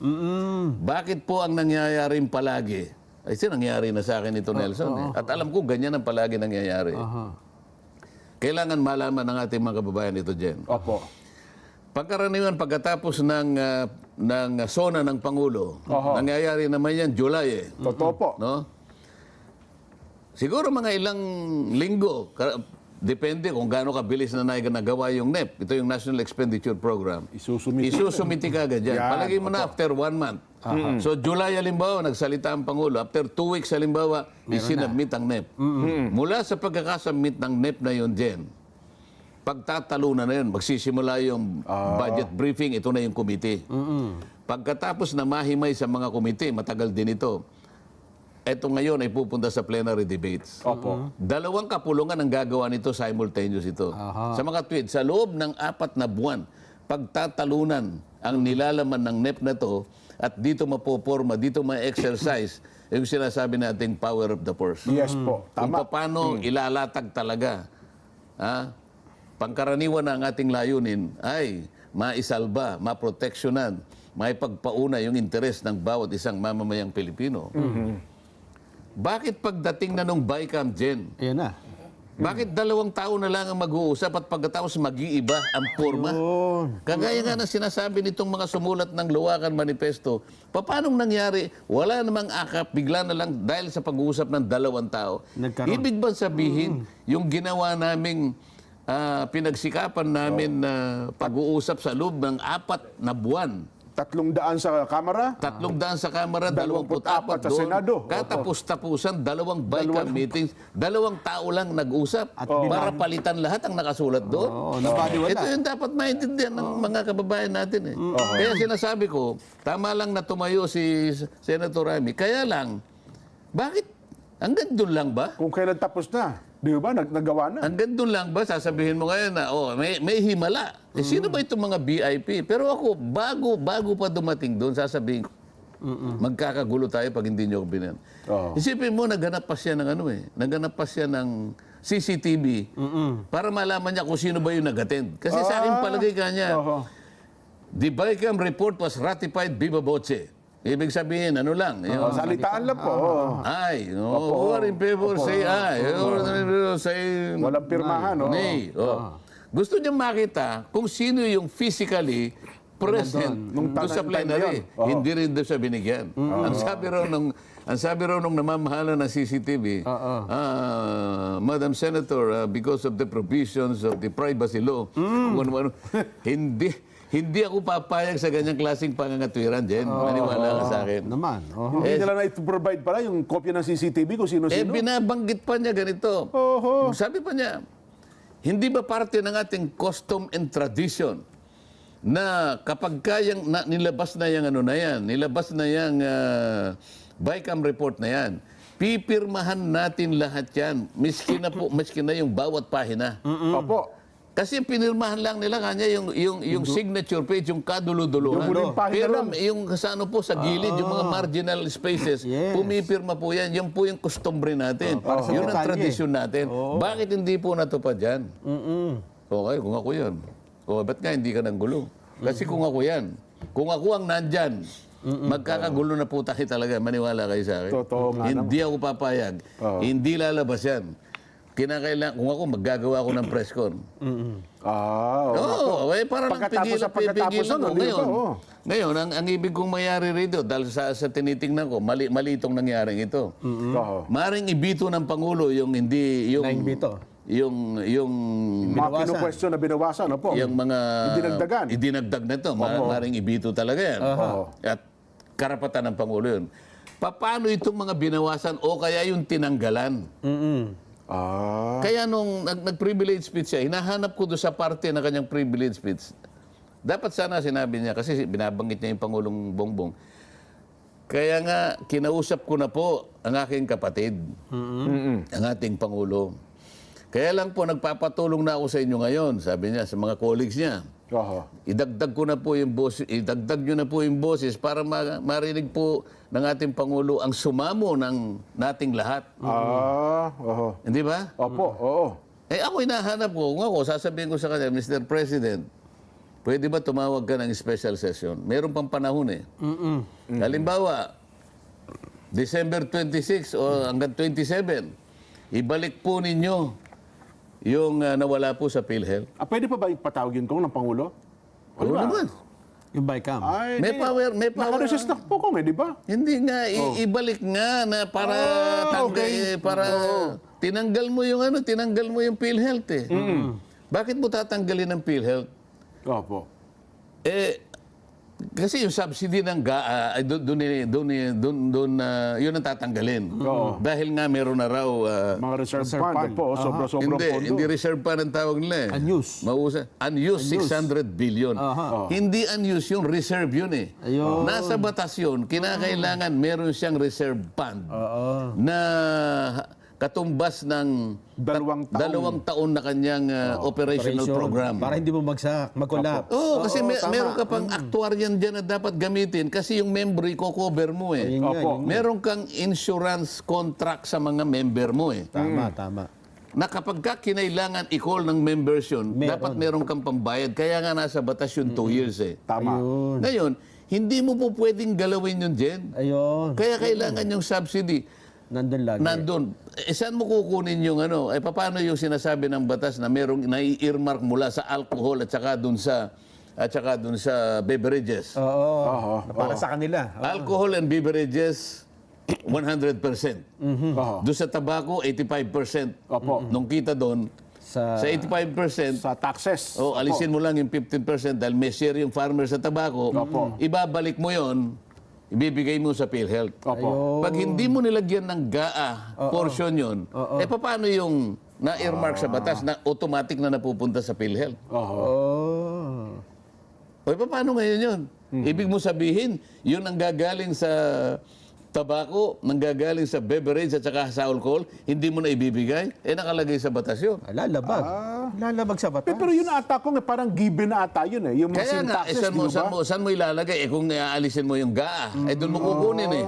Bakit po ang nangyayari palagi? Ay, nangyari na sa akin ito, Nelson. At alam ko, ganyan ang palagi nangyayari. Kailangan malaman ng ating mga kababayan ito, Jen. Opo. Pagkaraniwan pagkatapos ng SONA ng Pangulo, nangyayari naman yan July eh. Totoo po. No? Siguro mga ilang linggo, depende kung gaano kabilis na nagawa yung NEP. Ito yung National Expenditure Program. Isusumiti ka agad dyan. Palagay mo na after 1 month. So July halimbawa, nagsalita ang Pangulo. After 2 weeks halimbawa, isinabmit ang NEP. Mula sa pagkakasubmit ng NEP na yun, Jen, pagtatalunan na yun, magsisimula yung budget briefing, ito na yung komite. Pagkatapos na mahimay sa mga komite, matagal din ito, ito ngayon ay pupunta sa plenary debates. Opo. 2 kapulungan ang gagawa nito, simultaneous ito. Sa mga tweet, sa loob ng 4 na buwan, pagtatalunan ang nilalaman ng NEP na to at dito mapoporma, dito ma-exercise yung sinasabi nating power of the purse. Yes po. Kung Tama. paano ilalatag talaga. Pangkaraniwan na ang ating layunin ay maisalba, maproteksyonan, maipagpauna yung interes ng bawat isang mamamayang Pilipino. Bakit pagdating na nung BICAM, Jen? Ayan na. Bakit 2 taon na lang ang mag-uusap at pagkatapos mag-iiba ang porma? Kagaya nga na sinasabi nitong mga sumulat ng Luwakan Manifesto, paano nangyari? Wala namang akap, bigla na lang dahil sa pag-uusap ng 2 tao. Nagkaroon. Ibig ba sabihin, yung ginawa naming pinagsikapan namin na pag-uusap sa loob ng 4 na buwan, 300 sa Kamara. 300 sa Kamara, 24 sa doon. Senado. Katapos-tapusan, 2 BICAM meetings, 2 tao lang nag-usap para palitan lahat ang nakasulat doon. Oo, nabaliwala. Ito yung dapat maintindihan ng mga kababayan natin eh. Kaya sinasabi ko, tama lang na tumayo si Senator Ramy. Kaya lang, bakit? Hanggang doon lang ba? Kung kailan tapos na. Di ba? Nagawa na. Hanggang doon lang ba? Sasabihin mo ngayon na, may himala. Eh, sino ba itong mga VIP? Pero ako, bago pa dumating doon, sasabihin ko, magkakagulo tayo pag hindi nyo ko binan. Isipin mo, naghanap pa siya ng naghanap pa siya ng CCTV para malaman niya kung sino ba yung nag-attend. Kasi sa akin palagay ka niya, the BICAM report was ratified viva voce. Ibig sabihin, ano lang. Salitaan lang po. Ay, who are in favor, say aye. Who are in favor, say Walang pirmahan. nay. Gusto niya makita kung sino yung physically present doon sa plenary. Hindi rin doon siya binigyan. Ang sabi raw nung namamahala ng CCTV, Madam Senator, because of the provisions of the privacy law, hindi ako papayag sa ganyang klaseng pangangatwiran, Jen. Maniwala ka sa akin. Naman. Hindi nila na-provide pala yung kopya ng CCTV kung sino-sino. Binabanggit pa niya ganito. Sabi pa niya, hindi ba parte ng ating custom and tradition na kapag kayang nilabas na yung nilabas na yung BICAM report na yan, pipirmahan natin lahat yan, miski na yung bawat pahina. Opo. Kasi pinirmahan lang nila kanya yung signature page, yung kaduluduluhan. Yung huling pahina Pero lang. yung sa po, sa gilid, yung mga marginal spaces, pumipirma po yan. Yan po yung customary natin. Yun ang tradisyon natin. Bakit hindi po natupad yan? Okay, kung ako yan. Ba't nga hindi ka nang gulo? Kasi kung ako yan, kung ako ang nandyan, magkakagulo na po tayo talaga. Maniwala kayo sa akin. Totoo nga Hindi ako papayag. Hindi lalabas yan. Kinakailangan, kung ako, maggagawa ko ng press con. Para lang pigilan mo. Ngayon, ang ibig kong mayari rito, dahil sa tinitingnan ko, mali itong nangyaring ito. Maring ibito ng Pangulo yung hindi, yung... Naimbito. Yung mga kinu-question na binawasan, opo. Yung mga... Idinagdag na ito. Maring ibito talaga yan. At karapatan ng Pangulo yun. Paano itong mga binawasan o kaya yung tinanggalan? Kaya nung nag-privilege speech siya, hinahanap ko doon sa parte na kanyang privilege speech. Dapat sana sinabi niya, kasi binabanggit niya yung Pangulong Bongbong. Kaya nga, kinausap ko na po ang aking kapatid, ang ating Pangulo. Kaya lang po, nagpapatulong na ako sa inyo ngayon, sabi niya, sa mga colleagues niya. Idagdag ko na po yung boses, idagdag nyo na po yung boses para marinig po ng ating Pangulo ang sumamo ng nating lahat. Hindi ba? Opo, oo. Ako hinahanap ko, kung ako, sasabihin ko sa kanya, Mr. President, pwede ba tumawag ka ng special session? Meron pang panahon eh. Halimbawa, December 26 o hanggang 27, ibalik po ninyo yung nawala po sa PhilHealth. Pwede pa ba ipatawagin ko ng Pangulo? Oo naman. Yung BICAM. May power. Nakaresist na po kung di ba? Hindi nga, ibalik nga na para tinanggal mo yung PhilHealth eh. Bakit mo tatanggalin ng PhilHealth? Opo. Kasi yung subsidy ng GAA, doon yun ang tatanggalin. Dahil nga meron na raw... mga reserve fund po, sobra-sobrang pondo. Hindi reserve fund ang tawag nila eh. Unused 600 billion. Hindi unused yung reserve yun eh. Nasa batas yun, kinakailangan meron siyang reserve fund na katumbas ng 2 taon na kanyang operational program. Para hindi mo mag-collapse. Kasi meron ka pang actuarian dyan na dapat gamitin kasi yung member i-cover mo eh. Meron kang insurance contract sa mga member mo eh. Tama. Na kapag ka kinailangan i-call ng members yun, dapat meron kang pambayad. Kaya nga nasa batas yun 2 years eh. Tama. Ngayon, hindi mo po pwedeng galawin yun, Jen. Kaya kailangan yung subsidy. Nandun lagi. Saan mo kukunin yung paano yung sinasabi ng batas na merong nai-earmark mula sa alcohol at saka dun sa beverages? Para sa kanila. Alcohol and beverages, 100%. Doon sa tabako, 85%. Nung kita doon, sa 85%, Sa taxes. alisin mo lang yung 15% dahil may share yung farmer sa tabako, ibabalik mo yon, ibibigay mo sa PhilHealth. Opo. Pag hindi mo nilagyan ng GAA portion yon, paano yung na-earmark sa batas na automatic na napupunta sa PhilHealth? Paano ngayon yun? Ibig mo sabihin, yun ang gagaling sa tabako, nanggagaling sa beverage at saka sa alcohol, hindi mo na ibibigay, nakalagay sa batas yun. Lalabag. Lalabag sa batas. Pero yun ata ko, parang given na ata yun eh. Yung mga Kaya nga, syntaxes, di ba? saan mo ilalagay? Kung aalisin mo yung GAA, doon mo kukunin eh.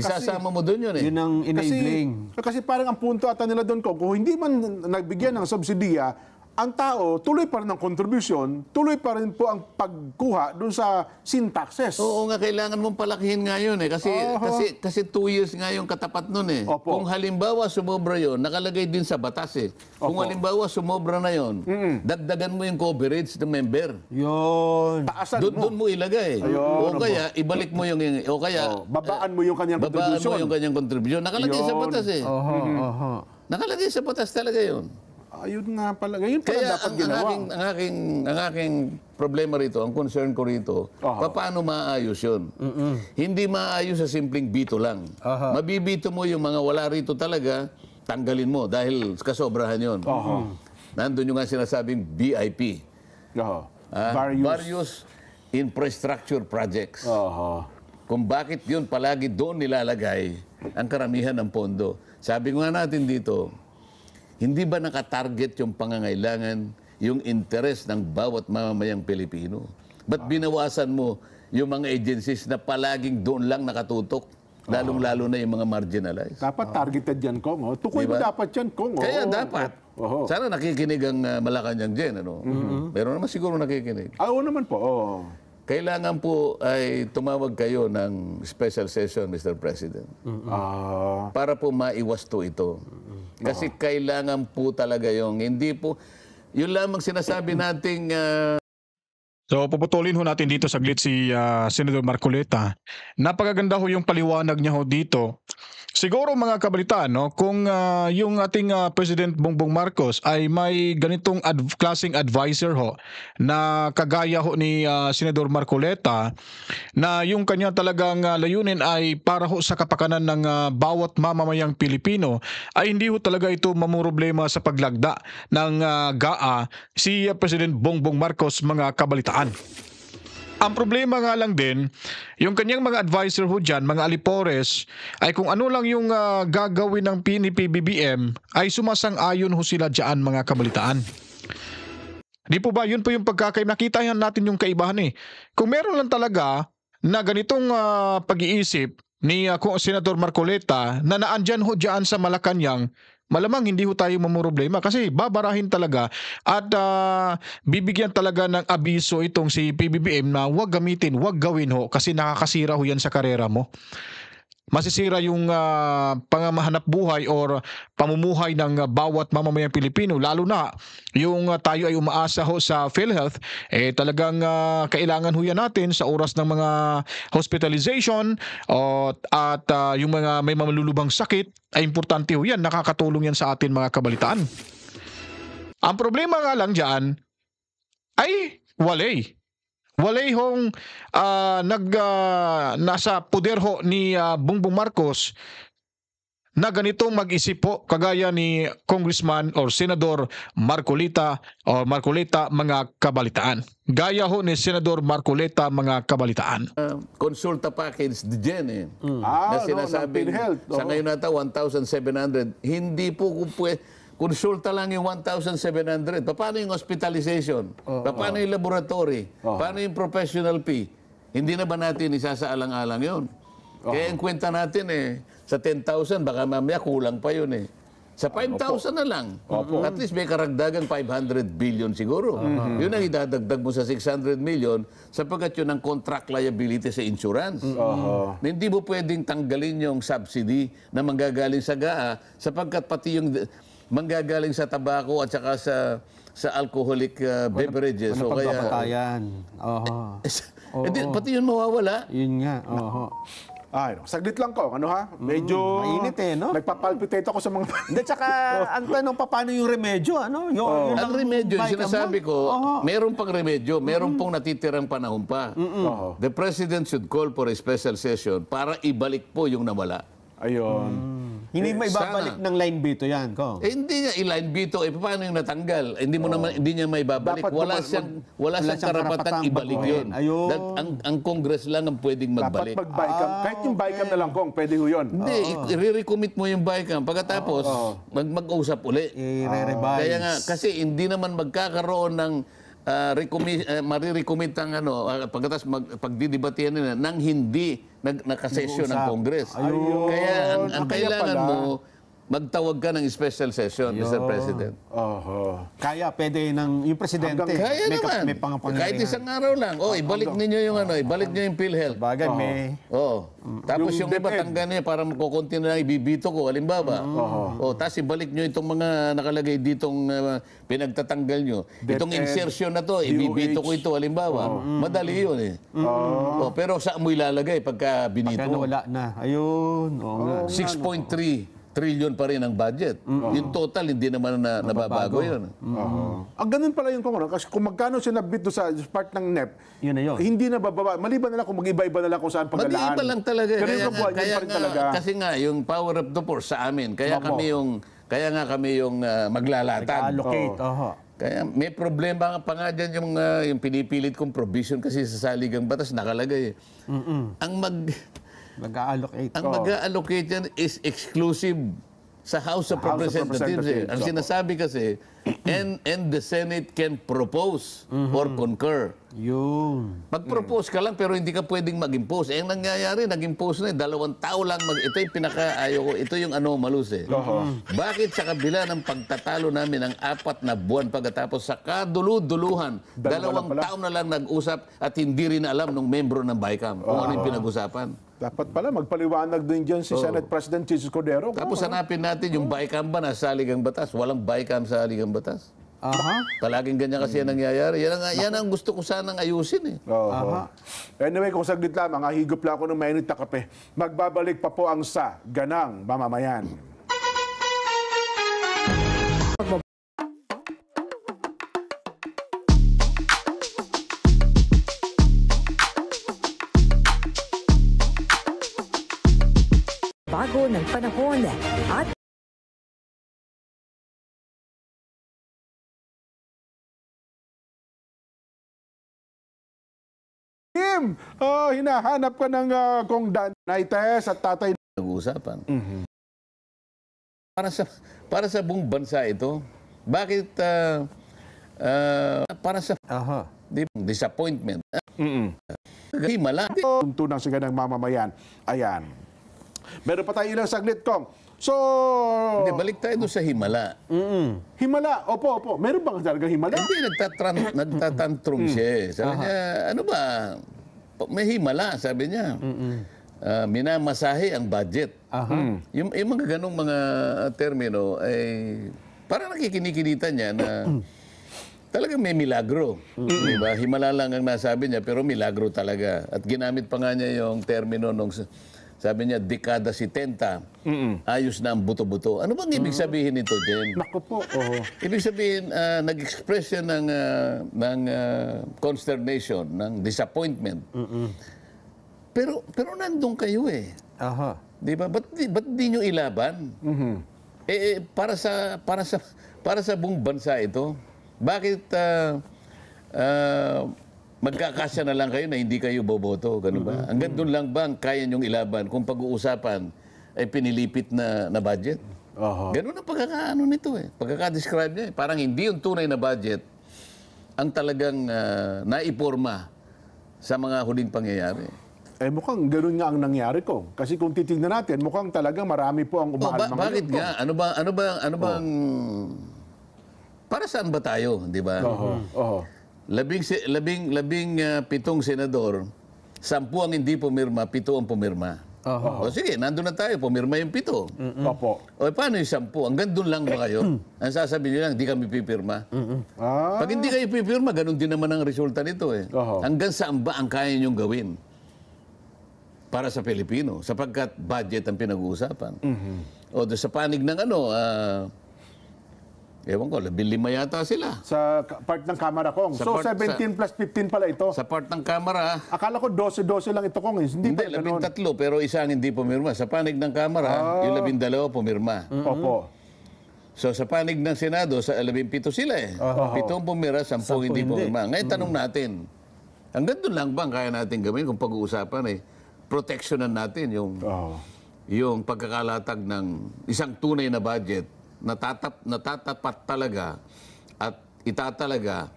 Isasama mo doon yun eh. Yun ang enabling. Kasi parang ang punto ata nila doon ko, kung hindi man nagbigyan ng subsidiya, ang tao, tuloy pa rin ang contribution, tuloy pa rin po ang pagkuha doon sa syntaxes. Oo nga, kailangan mong palakihin nga yun eh. Kasi 2 years nga yung katapat nun eh. Opo. Kung halimbawa sumobra yun, nakalagay din sa batas eh. Kung halimbawa sumobra na yun, dagdagan mo yung coverage ng member. Yun. Taasan mo. Doon mo ilagay. O kaya, ibalik mo yung... O kaya, Babaan mo yung kanyang babaan contribution. mo yung kanyang contribution. Nakalagay sa batas eh. Nakalagay sa batas talaga yun. Ayun nga pala. Ngayon pala Kaya dapat ginawa. ang aking problema rito, ang concern ko rito, paano maayos yun? Hindi maayos sa simpleng bito lang. Mabibito mo yung mga wala rito talaga, tanggalin mo dahil kasobrahan yun. Nandun yung nga sinasabing BIP. Various infrastructure projects. Kung bakit yun palagi doon nilalagay ang karamihan ng pondo. Sabi nga natin dito, hindi ba nakatarget yung pangangailangan, yung interest ng bawat mamamayang Pilipino? Ba't binawasan mo yung mga agencies na palaging doon lang nakatutok? Lalong-lalo na yung mga marginalized. Dapat targeted yan, Kong. Tukoy mo dapat yan, Kong. Kaya dapat. Sana nakikinig ang Malacanang dyan. Meron naman siguro nakikinig. Oo naman po. Kailangan po ay tumawag kayo ng special session, Mr. President. Para po maiwasto ito. Kasi kailangan po talaga yung hindi po, yun lamang sinasabi nating So puputulin ho natin dito saglit si Senador Marcoleta. Napakaganda ho yung paliwanag niya ho dito. Siguro mga kabalitaan, no, kung yung ating President Bongbong Marcos ay may ganitong klaseng advisor ho na kagaya ho ni Senador Marcoleta na yung kanya talagang layunin ay para ho sa kapakanan ng bawat mamamayang Pilipino ay hindi ho talaga ito mamumroblema sa paglagda ng GAA si President Bongbong Marcos, mga kabalitaan. Ang problema nga lang din, yung kanyang mga advisor ho dyan, mga alipores, ay kung ano lang yung gagawin ng PBBM, ay sumasang-ayon ho sila dyan, mga kabalitaan. Di po ba? Yun po yung nakita natin yung kaibahan eh. Kung meron lang talaga na ganitong pag-iisip ni Senador Marcoleta na naandyan ho dyan sa Malacanang, malamang hindi ho tayo mamumroblema kasi babarahin talaga at bibigyan talaga ng abiso itong si PBBM na huwag gamitin, huwag gawin ho kasi nakakasira ho yan sa karera mo. Masisira yung pangamahanap buhay or pamumuhay ng bawat mamamayang Pilipino, lalo na yung tayo ay umaasa ho sa PhilHealth, talagang kailangan ho yan natin sa oras ng mga hospitalization at yung mga may malulubang sakit ay importante ho yan, nakakatulong yan sa atin, mga kabalitaan. Ang problema nga lang dyan ay walay hong nasa poder ho ni Bongbong Marcos na ganitong mag-isip po kagaya ni Congressman or Senador Marcoleta mga kabalitaan. Gaya ho ni Senador Marcoleta, mga kabalitaan. Konsulta package din eh. Na sinasabing sa ngayon nata 1,700. Hindi po konsulta lang yung 1,700. Paano yung hospitalization? Paano yung laboratory? Paano yung professional fee? Hindi na ba natin isasaalang-alang yun? Kaya ang kwenta natin sa 10,000, baka mamaya kulang pa yun eh. Sa 5,000 na lang. At least may karagdagang 500 billion siguro. Yun ang idadagdag mo sa 600 million sapagkat yun ang contract liability sa insurance. Hindi mo pwedeng tanggalin yung subsidy na manggagaling sa GAA sapagkat pati yung manggagaling sa tabako at saka sa alcoholic beverages. Ano pagpapatayan? Pati yun mawawala. Yun nga. Ay, no. Saglit lang ko. Ano ha? Medyo... mainit no? Nagpapalpitate ako sa mga... Hindi, tsaka, ang tanong pa, paano yung remedyo? Ano? Yung Ang remedyo, yung Bicam sinasabi lang? ko, Oo. meron pang remedyo, meron pong natitirang panahon pa. Oo. The President should call for a special session para ibalik po yung nawala. Ayun. Hindi may babalik sana. ng line veto yan, ko. Hindi niya i-line veto, paano yung natanggal? Hindi mo naman, hindi niya may babalik. Dapat Wala naman wala siyang karapatang ibalik yun. Ayun. Ang Congress lang ang pwedeng Dapat magbalik. mag-BICAM. Kahit yung BICAM na lang kong, pwede ho yun. Hindi, i-recommit mo yung BICAM. Pagkatapos, mag-usap uli. I-revise. Kaya nga, kasi hindi naman magkakaroon ng marirecommit ang pagkatapos pagdidibatihan nila nang hindi nakasesyon ng Congress. Ayun. Kaya ang Kaya kailangan pala. mo, magtawag ka ng special session, Mr. President. Oho. Kaya pwede yung presidente. Kaya naman. May pangapangyarihan. Kahit isang araw lang. Ibalik ninyo yung ibalik niyo yung PhilHealth. Bagay, may... Oo. Tapos yung iba DepEd. tanggal niya para makukunti na ibibito ko, halimbawa. Tapos ibalik niyo itong mga nakalagay ditong pinagtatanggal nyo. Itong DepEd, insertion na to, ibibito ko ito, halimbawa. Madali yun eh. Pero saan mo ilalagay pagka Kaya binito? nawala na. Ayun. Oo nga. 6.3 trillion pa rin ang budget. Yung total, hindi naman nababago yun. Ganun pala yung kung kasi kung magkano sinabit doon sa part ng NEP, Yun na yun. hindi na bababa. Maliban na lang kung mag-iba-iba na lang kung saan paglalaan. Mag-iiba lang talaga. Pero yung Kaya kabuuan, yun pa rin talaga. kasi nga, yung power of the force sa amin, kaya Mamo. kami yung maglalatag. Allocate. Oho. Kaya may problema pa nga dyan yung pinipilit kong provision kasi sa saligang batas nakalagay. Mag-allocate. Ang mag-allocate yan is exclusive sa House of House of Representatives. Representatives. Ang sinasabi kasi, and the Senate can propose or concur. Yun. Mag-propose ka lang pero hindi ka pwedeng mag-impose. Ang nangyayari, nag-impose na 2 tao lang. Ito yung pinaka-ayaw ko. Ito yung anomalous eh. Bakit sa kabila ng pagtatalo namin ng 4 na buwan pagkatapos sa kadulu-duluhan, 2 tao na lang nag-usap at hindi rin alam ng membro ng BICAM kung ano yung pinag-usapan. Dapat pala, magpaliwanag din dyan si Senate President Jesus Cordero. Tapos hanapin natin yung BICAM ba na sa Ligang Batas. Walang BICAM sa Ligang Batas. Aha. Palaging ganyan kasi yan nangyayari. Yan ang gusto ko sanang ayusin eh. Anyway, kung saglit lamang, higop lang ako ng mainit na kape. Magbabalik pa po ang sa Ganang Mamamayan. Bago ng panahon at Kim, hinahanap ka ng kong Danaites at tatay. Nag-uusapan. Para sa buong bansa ito, bakit para sa Aha. disappointment? Himala. Tuntunang sa Ganang Mamamayan. Ayan. Meron pa tayo ilang saglit, Kong. So, Hindi, balik tayo doon sa himala. Himala. Opo. Meron bang talaga himala? Hindi, nagtatantrum siya eh. Sabi niya, ano ba? May himala, sabi niya. Minamasahe ang budget. Yung mga ganong mga termino ay parang nakikinikinita niya na talagang may milagro. Diba? Himala lang ang nasabi niya pero milagro talaga. At ginamit pa nga niya yung termino nung sabi niya, dekada 70, ayos na ang buto-buto. Ano bang ibig sabihin nito, Jen? Naku po. Ibig sabihin, nag-express siya ng consternation, ng disappointment. Pero nandun kayo eh. Aha. Di ba? Ba't di nyo ilaban? Para sa buong bansa ito, bakit magkakasya na lang kayo na hindi kayo boboto? Ganun ba? Hanggang doon lang ba ang kaya nyong ilaban kung pag-uusapan ay pinilipit na budget? Ganun ang pagkakaano nito eh. Pagkaka-describe niya eh. Parang hindi yung tunay na budget ang talagang naiporma sa mga huling pangyayari. Mukhang gano'n nga ang nangyari ko. Kasi kung titignan natin, mukhang talagang marami po ang umaalma. Bakit nga? Ano bang para saan ba tayo, di ba? Labing pitong senador, 10 ang hindi pumirma, 7 ang pumirma. O sige, nandun na tayo, pumirma yung 7. Opo. O paano yung 10? Hanggang doon lang ba kayo? Ang sasabihin nyo lang, hindi kami pipirma. Pag hindi kayo pipirma, ganun din naman ang resulta nito eh. Hanggang saan ba ang kaya nyong gawin? para sa Pilipino sapagkat budget ang pinag-uusapan. O doon sa panig ng ewan ko, 15 yata sila. Sa part ng Kamara, Kong. So, 17 plus 15 pala ito. Sa part ng Kamara, Akala ko 12 lang ito, Kong. Hindi hindi, pa ganun. 13 pero isa ang hindi pumirma. Sa panig ng Kamara, yung 12 pumirma. Opo. So sa panig ng Senado, sa 17 sila eh. 7 pumira, 10 hindi pumirma. Ngayon tanong natin, hanggang doon lang bang kaya natin gawin kung pag-uusapan protectionan natin yung pagkakalatag ng isang tunay na budget na natatapat talaga at itatalaga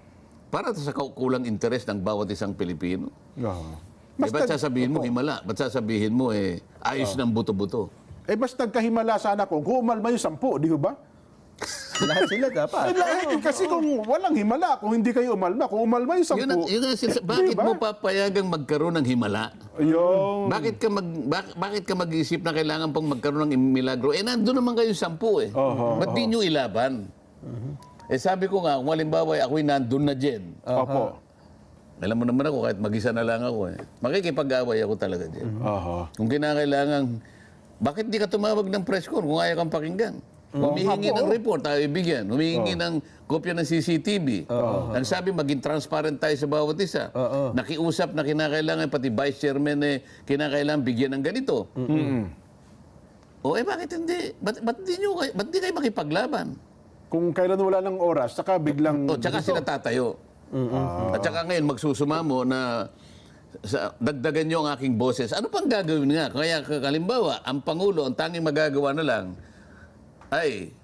para sa kaukulang interes ng bawat isang Pilipino. Ba't sasabihin mo himala? Ba't sasabihin mo ayos ng buto-buto? Mas nagkahimala sana kung umalma yung 10, di ba? Lahat sila dapat. Kasi kung walang himala, kung hindi kayo umalma, kung umalma yung 10. Bakit mo papayagang magkaroon ng himala? Yung... Bakit ka mag-isip na kailangan pong magkaroon ng milagro? Nandun naman kayo 10 Ba't di nyo ilaban? Sabi ko nga, kung halimbawa ako'y nandun na dyan. Opo. Alam mo naman ako, kahit mag-isa na lang ako makikipag-away ako talaga dyan. Kung kinakailangan, bakit di ka tumawag ng press con kung ayaw kang pakinggan? Humihingi ng report, tayo ibigyan. Humihingi ng kopya ng CCTV. Ang sabi, maging transparent tayo sa bawat isa. Nakiusap na kinakailangan, pati vice chairman kinakailangan bigyan ng ganito. Bakit hindi? Ba't di kayo makipaglaban? Kung kailan wala ng oras, saka biglang... Tsaka sila tatayo. At saka ngayon, magsusumamo na dagdagan nyo ang aking boses. Ano pang gagawin nga? Kaya kalimbawa, ang Pangulo, ang tanging magagawa na lang, ay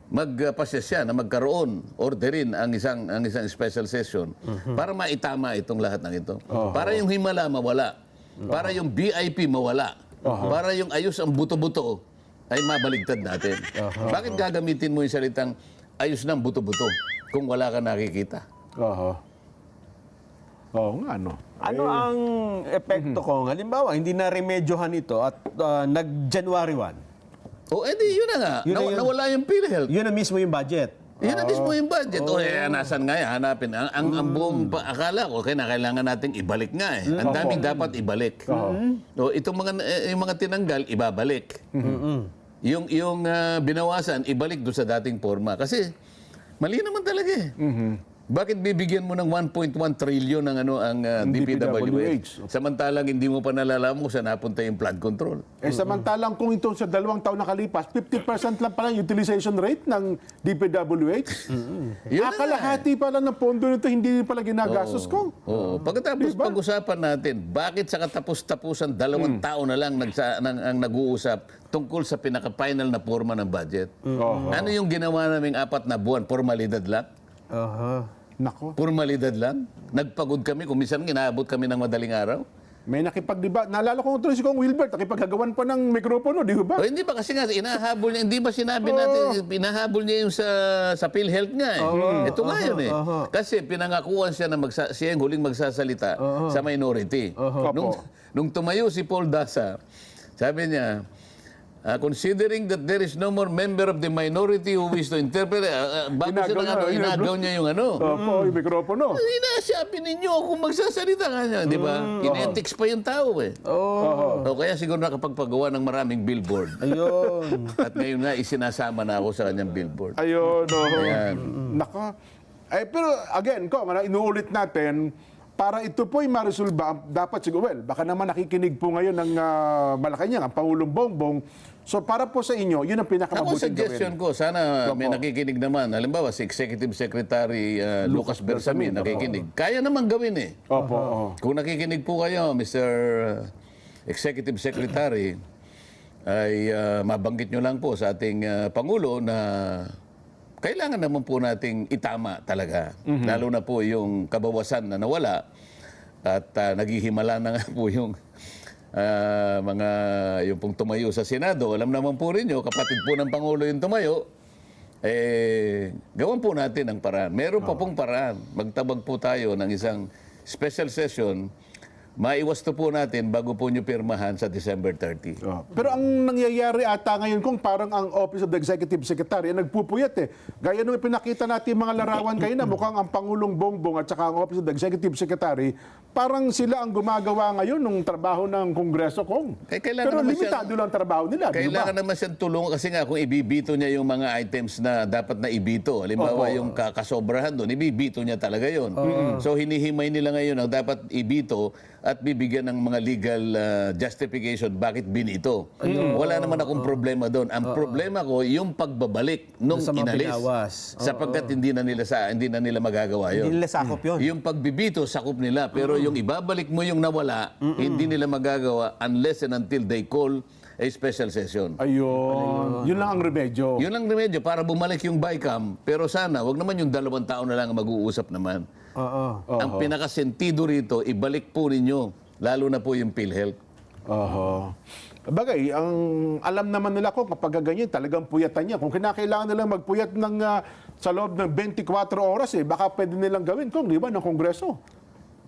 magpasya siya na magkaroon, orderin ang isang special session para maitama itong lahat ng ito. Para yung himala mawala. Para yung VIP mawala. Para yung ayos ang buto-buto ay mabaligtad natin. Bakit gagamitin mo yung salitang ayos ng buto-buto kung wala ka nakikita? Nga, no. Ano ang epekto ko? Halimbawa, hindi na remedyohan ito at nag-January 1. Yun na nga. Nawala yung PhilHealth. Yun na mismo yung budget. Yun na mismo yung budget. Nasan nga yan? Hanapin. Ang buong akala ko, kailangan nating ibalik nga Ang daming dapat ibalik. Itong yung mga tinanggal, ibabalik. Yung binawasan, ibalik doon sa dating forma. Kasi mali naman talaga Bakit bibigyan mo ng 1.1 trillion ng ang DPWH? Samantalang hindi mo pa nalalaman kung saan napunta yung flood control. Samantalang kung ito sa 2 taon nakalipas, 50% lang pala yung utilization rate ng DPWH. Kalahati pala ng pondo nito, hindi pala ginagastos ko. Pagkatapos pag-usapan natin, bakit sa katapos-tapusan 2 taon na lang ang nag-uusap tungkol sa pinaka-final na forma ng budget? Ano yung ginawa naming 4 na buwan? Formalidad lang? Nako. Formalidad lang? Nagpagod kami, kung minsan inaabot kami ng madaling araw. May nakipagdiba. Naalala ko ito si Kong Wilbert, nakipagagawan pa ng mikropono, di ba? Hindi ba kasi nga, inahabol niya, hindi ba sinabi natin, inahabol niya yung sa PhilHealth nga Ito nga yun Kasi pinangakuan siya na siya yung huling magsasalita sa minority. Nung tumayo si Paul Dasa, sabi niya, considering that there is no more member of the minority who wish to interpret, bago inagaw niya yung yung mikropono. Inasabi ninyo kung magsasalita nga niya, di ba? Inetix pa yung tao kaya siguro nakapagpagawa ng maraming billboard. Ayun. At ngayon nga, isinasama na ako sa kanyang billboard. Ayun, Nako. Pero again, inuulit natin, para ito po'y maresolba, dapat siguro, baka naman nakikinig po ngayon ng Malacanang, ang Pangulong Bongbong. So para po sa inyo, yun ang pinakamabuting gawin. Suggestion ko, sana may nakikinig naman. Halimbawa, si Executive Secretary Lucas Bersamin nakikinig. Kaya naman gawin Kung nakikinig po kayo, Mr. Executive Secretary, ay mabanggit nyo lang po sa ating Pangulo na kailangan naman po nating itama talaga. Lalo na po yung kabawasan na nawala at naghihimala na nga po yung yung pong tumayo sa Senado. Alam naman po rin nyo, kapatid po ng Pangulo yung tumayo, gawan po natin ang paraan. Meron pa pong paraan. Magtabag po tayo ng isang special session maiwasto po natin bago po nyo pirmahan sa December 30. Pero ang nangyayari ata ngayon kung parang ang Office of the Executive Secretary nagpupuyat eh. Gaya nung ipinakita natin mga larawan kayo na mukhang ang Pangulong Bongbong at saka ang Office of the Executive Secretary, parang sila ang gumagawa ngayon ng trabaho ng Kongreso kong. Kailangan Pero naman limitado lang trabaho nila. Kailangan naman siyang tulungan kasi nga kung ibibito niya yung mga items na dapat na ibito, halimbawa yung kasobrahan doon, ibibito niya talaga yon. So hinihimay nila ngayon ang dapat ibito at bibigyan ng mga legal justification bakit binito. Wala naman akong problema doon. Ang problema ko yung pagbabalik nung Sa mga inalis. binawas. Sapagkat hindi na nila magagawa yon. Hindi nila sakop yun. Yung pagbibito sakop nila pero yung ibabalik mo yung nawala, hindi nila magagawa unless and until they call a special session. Ayun. Yun lang ang remedyo. Yun lang remedyo para bumalik yung BICAM, pero sana wag naman yung 2 taon na lang ang mag-uusap naman. Ang pinakasentido rito, ibalik po ninyo, lalo na po yung PhilHealth. Bagay, ang alam naman nila ko kapag ganyan, talagang puyatan niya. Kung kinakailangan nilang magpuyat sa loob ng 24 oras, baka pwede nilang gawin kung di ba ng Kongreso.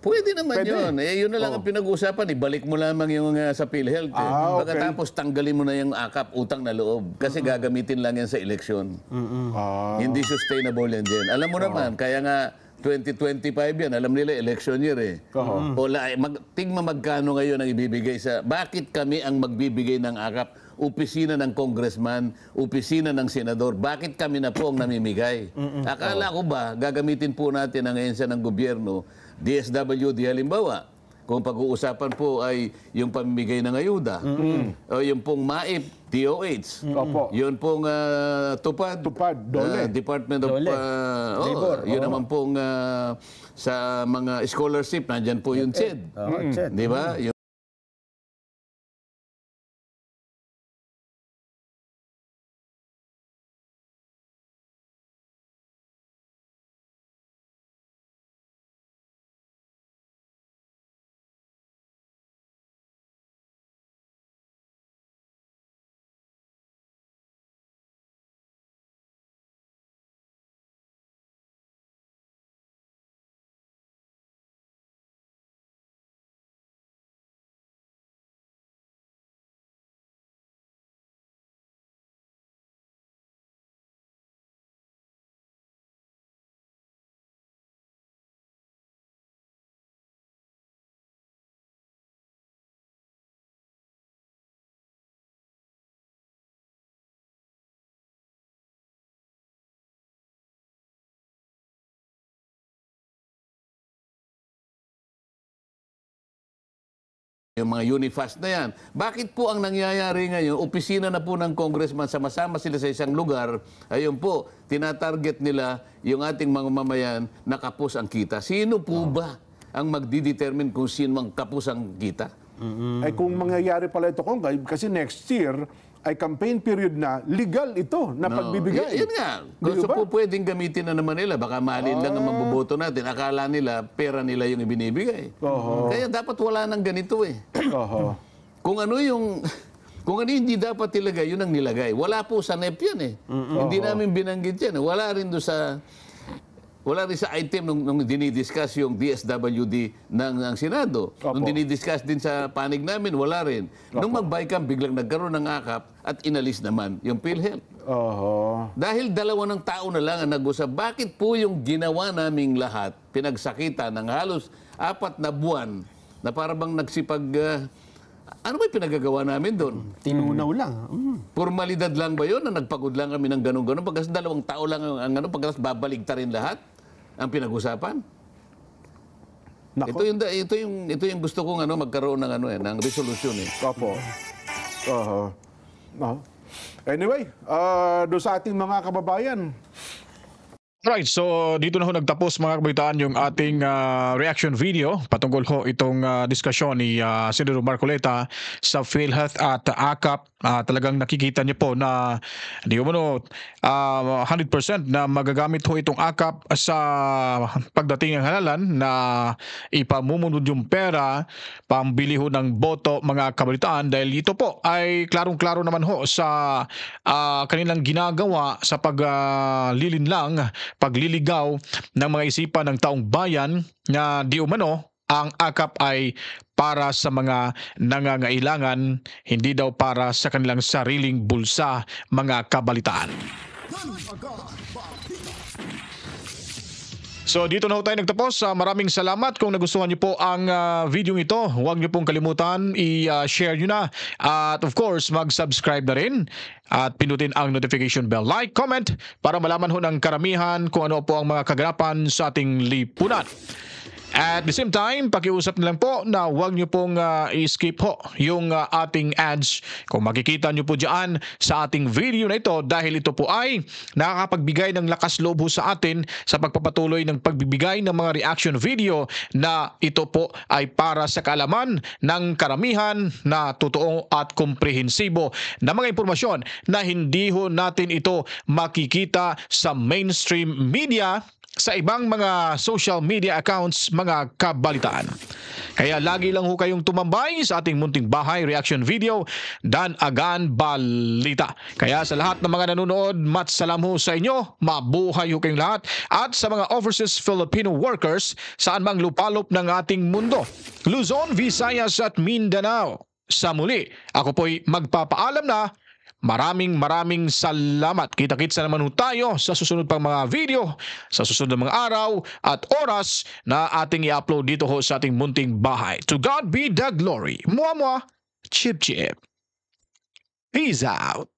Pwede naman Pwede. yun. Yun na lang ang pinag-uusapan. Ibalik mo lamang yung sa PhilHealth. Okay. Pagkatapos tanggalin mo na yung AKAP, utang na loob. Kasi gagamitin lang yan sa eleksyon. Hindi sustainable yan din. Alam mo naman, kaya nga 2025 yan, alam nila election year eh. Tingma magkano ngayon ang ibibigay sa... Bakit kami ang magbibigay ng AKAP? Opisina ng congressman, opisina ng senador. Bakit kami na po ang namimigay? Akala ko ba, gagamitin po natin ang ahensya ng gobyerno, DSWD halimbawa, kung pag-uusapan po ay yung pamimigay ng ayuda, o yung pong MAIP, DOH, yun pong tupad, Dole. Department of Dole. Labor. Yun naman pong sa mga scholarship, nandyan po yung CHED. Di ba? Yung mga Unifast na yan. Bakit po ang nangyayari ngayon, opisina na po ng congressman, sama-sama sila sa isang lugar, ayun po, tinatarget nila yung ating mga mamayan na kapos ang kita. Sino po ba ang magdidetermine kung sino ang kapos ang kita? Ay kung mangyayari pala ito, kasi next year ay campaign period na, legal ito na pagbibigay. Yan nga. So po pwedeng gamitin na naman nila. Baka malin lang ang mabuboto natin. Akala nila, pera nila yung ibinibigay. Kaya dapat wala nang ganito eh. Kung ano yung... Kung ano hindi dapat ilagay, yun ang nilagay. Wala po sa NEP yan eh. Hindi namin binanggit yan. Wala rin doon sa... Wala rin sa item nung dinidiscuss yung DSWD ng Senado. Nung dinidiscuss din sa panig namin, wala rin. Nung mag-BICAM, biglang nagkaroon ng AKAP at inalis naman yung PhilHealth. Dahil 2 tao na lang ang nag-usap, bakit po yung ginawa naming lahat, pinagsakita ng halos 4 na buwan, na para bang nagsipag... ano ba yung pinagagawa namin doon? Tinunaw lang. Formalidad lang ba yun na nagpagod lang kami ng ganun-ganun? Pagkas 2 tao lang ang ano, pagkas babaligtarin lahat ang pinag-usapan? Ito yung gusto kong magkaroon ng ng resolution eh. Anyway, doon sa ating mga kababayan, Right, so dito na ho nagtapos mga kabaitaan yung ating reaction video patungkol ho itong diskusyon ni Senador Marcoleta sa PhilHealth at AKAP. Talagang nakikita niyo po na di umano 100% na magagamit ho itong AKAP sa pagdating ng halalan na ipamumunod yung pera pambili ho ng boto mga kabaitaan, dahil ito po ay klarong-klaro naman ho sa kanilang ginagawa sa paglilinlang pagliligaw ng mga isipan ng taong bayan na di umano ang AKAP ay para sa mga nangangailangan, hindi daw para sa kanilang sariling bulsa, mga kabalitaan. So dito na ho tayo nagtapos. Maraming salamat. Kung nagustuhan niyo po ang video ito, huwag niyo pong kalimutan i-share niyo na. At of course, mag-subscribe na rin at pinutin ang notification bell. Like, comment para malaman ho ng karamihan kung ano po ang mga kaganapan sa ating lipunan. At the same time, pakiusap na lang po na huwag niyo pong i-skip ho yung ating ads. Kung makikita niyo po dyan sa ating video na ito, dahil ito po ay nakakapagbigay ng lakas loob ho sa atin sa pagpapatuloy ng pagbibigay ng mga reaction video na ito po ay para sa kaalaman ng karamihan na totoo at komprehensibo na mga impormasyon na hindi ho natin ito makikita sa mainstream media, sa ibang mga social media accounts, mga kabalitaan. Kaya lagi lang ho kayong tumambay sa ating munting bahay reaction video, Dan Agan Balita. Kaya sa lahat ng mga nanonood, matsalam ho sa inyo, mabuhay ho kayong lahat, at sa mga overseas Filipino workers saan mang lupalop ng ating mundo, Luzon, Visayas at Mindanao. Sa muli, ako po'y magpapaalam na. Maraming salamat. Kita-kits na naman ho tayo sa susunod pang mga video, sa susunod na mga araw at oras na ating i-upload dito ho sa ating munting bahay. To God be the glory. Mua, chip. Peace out.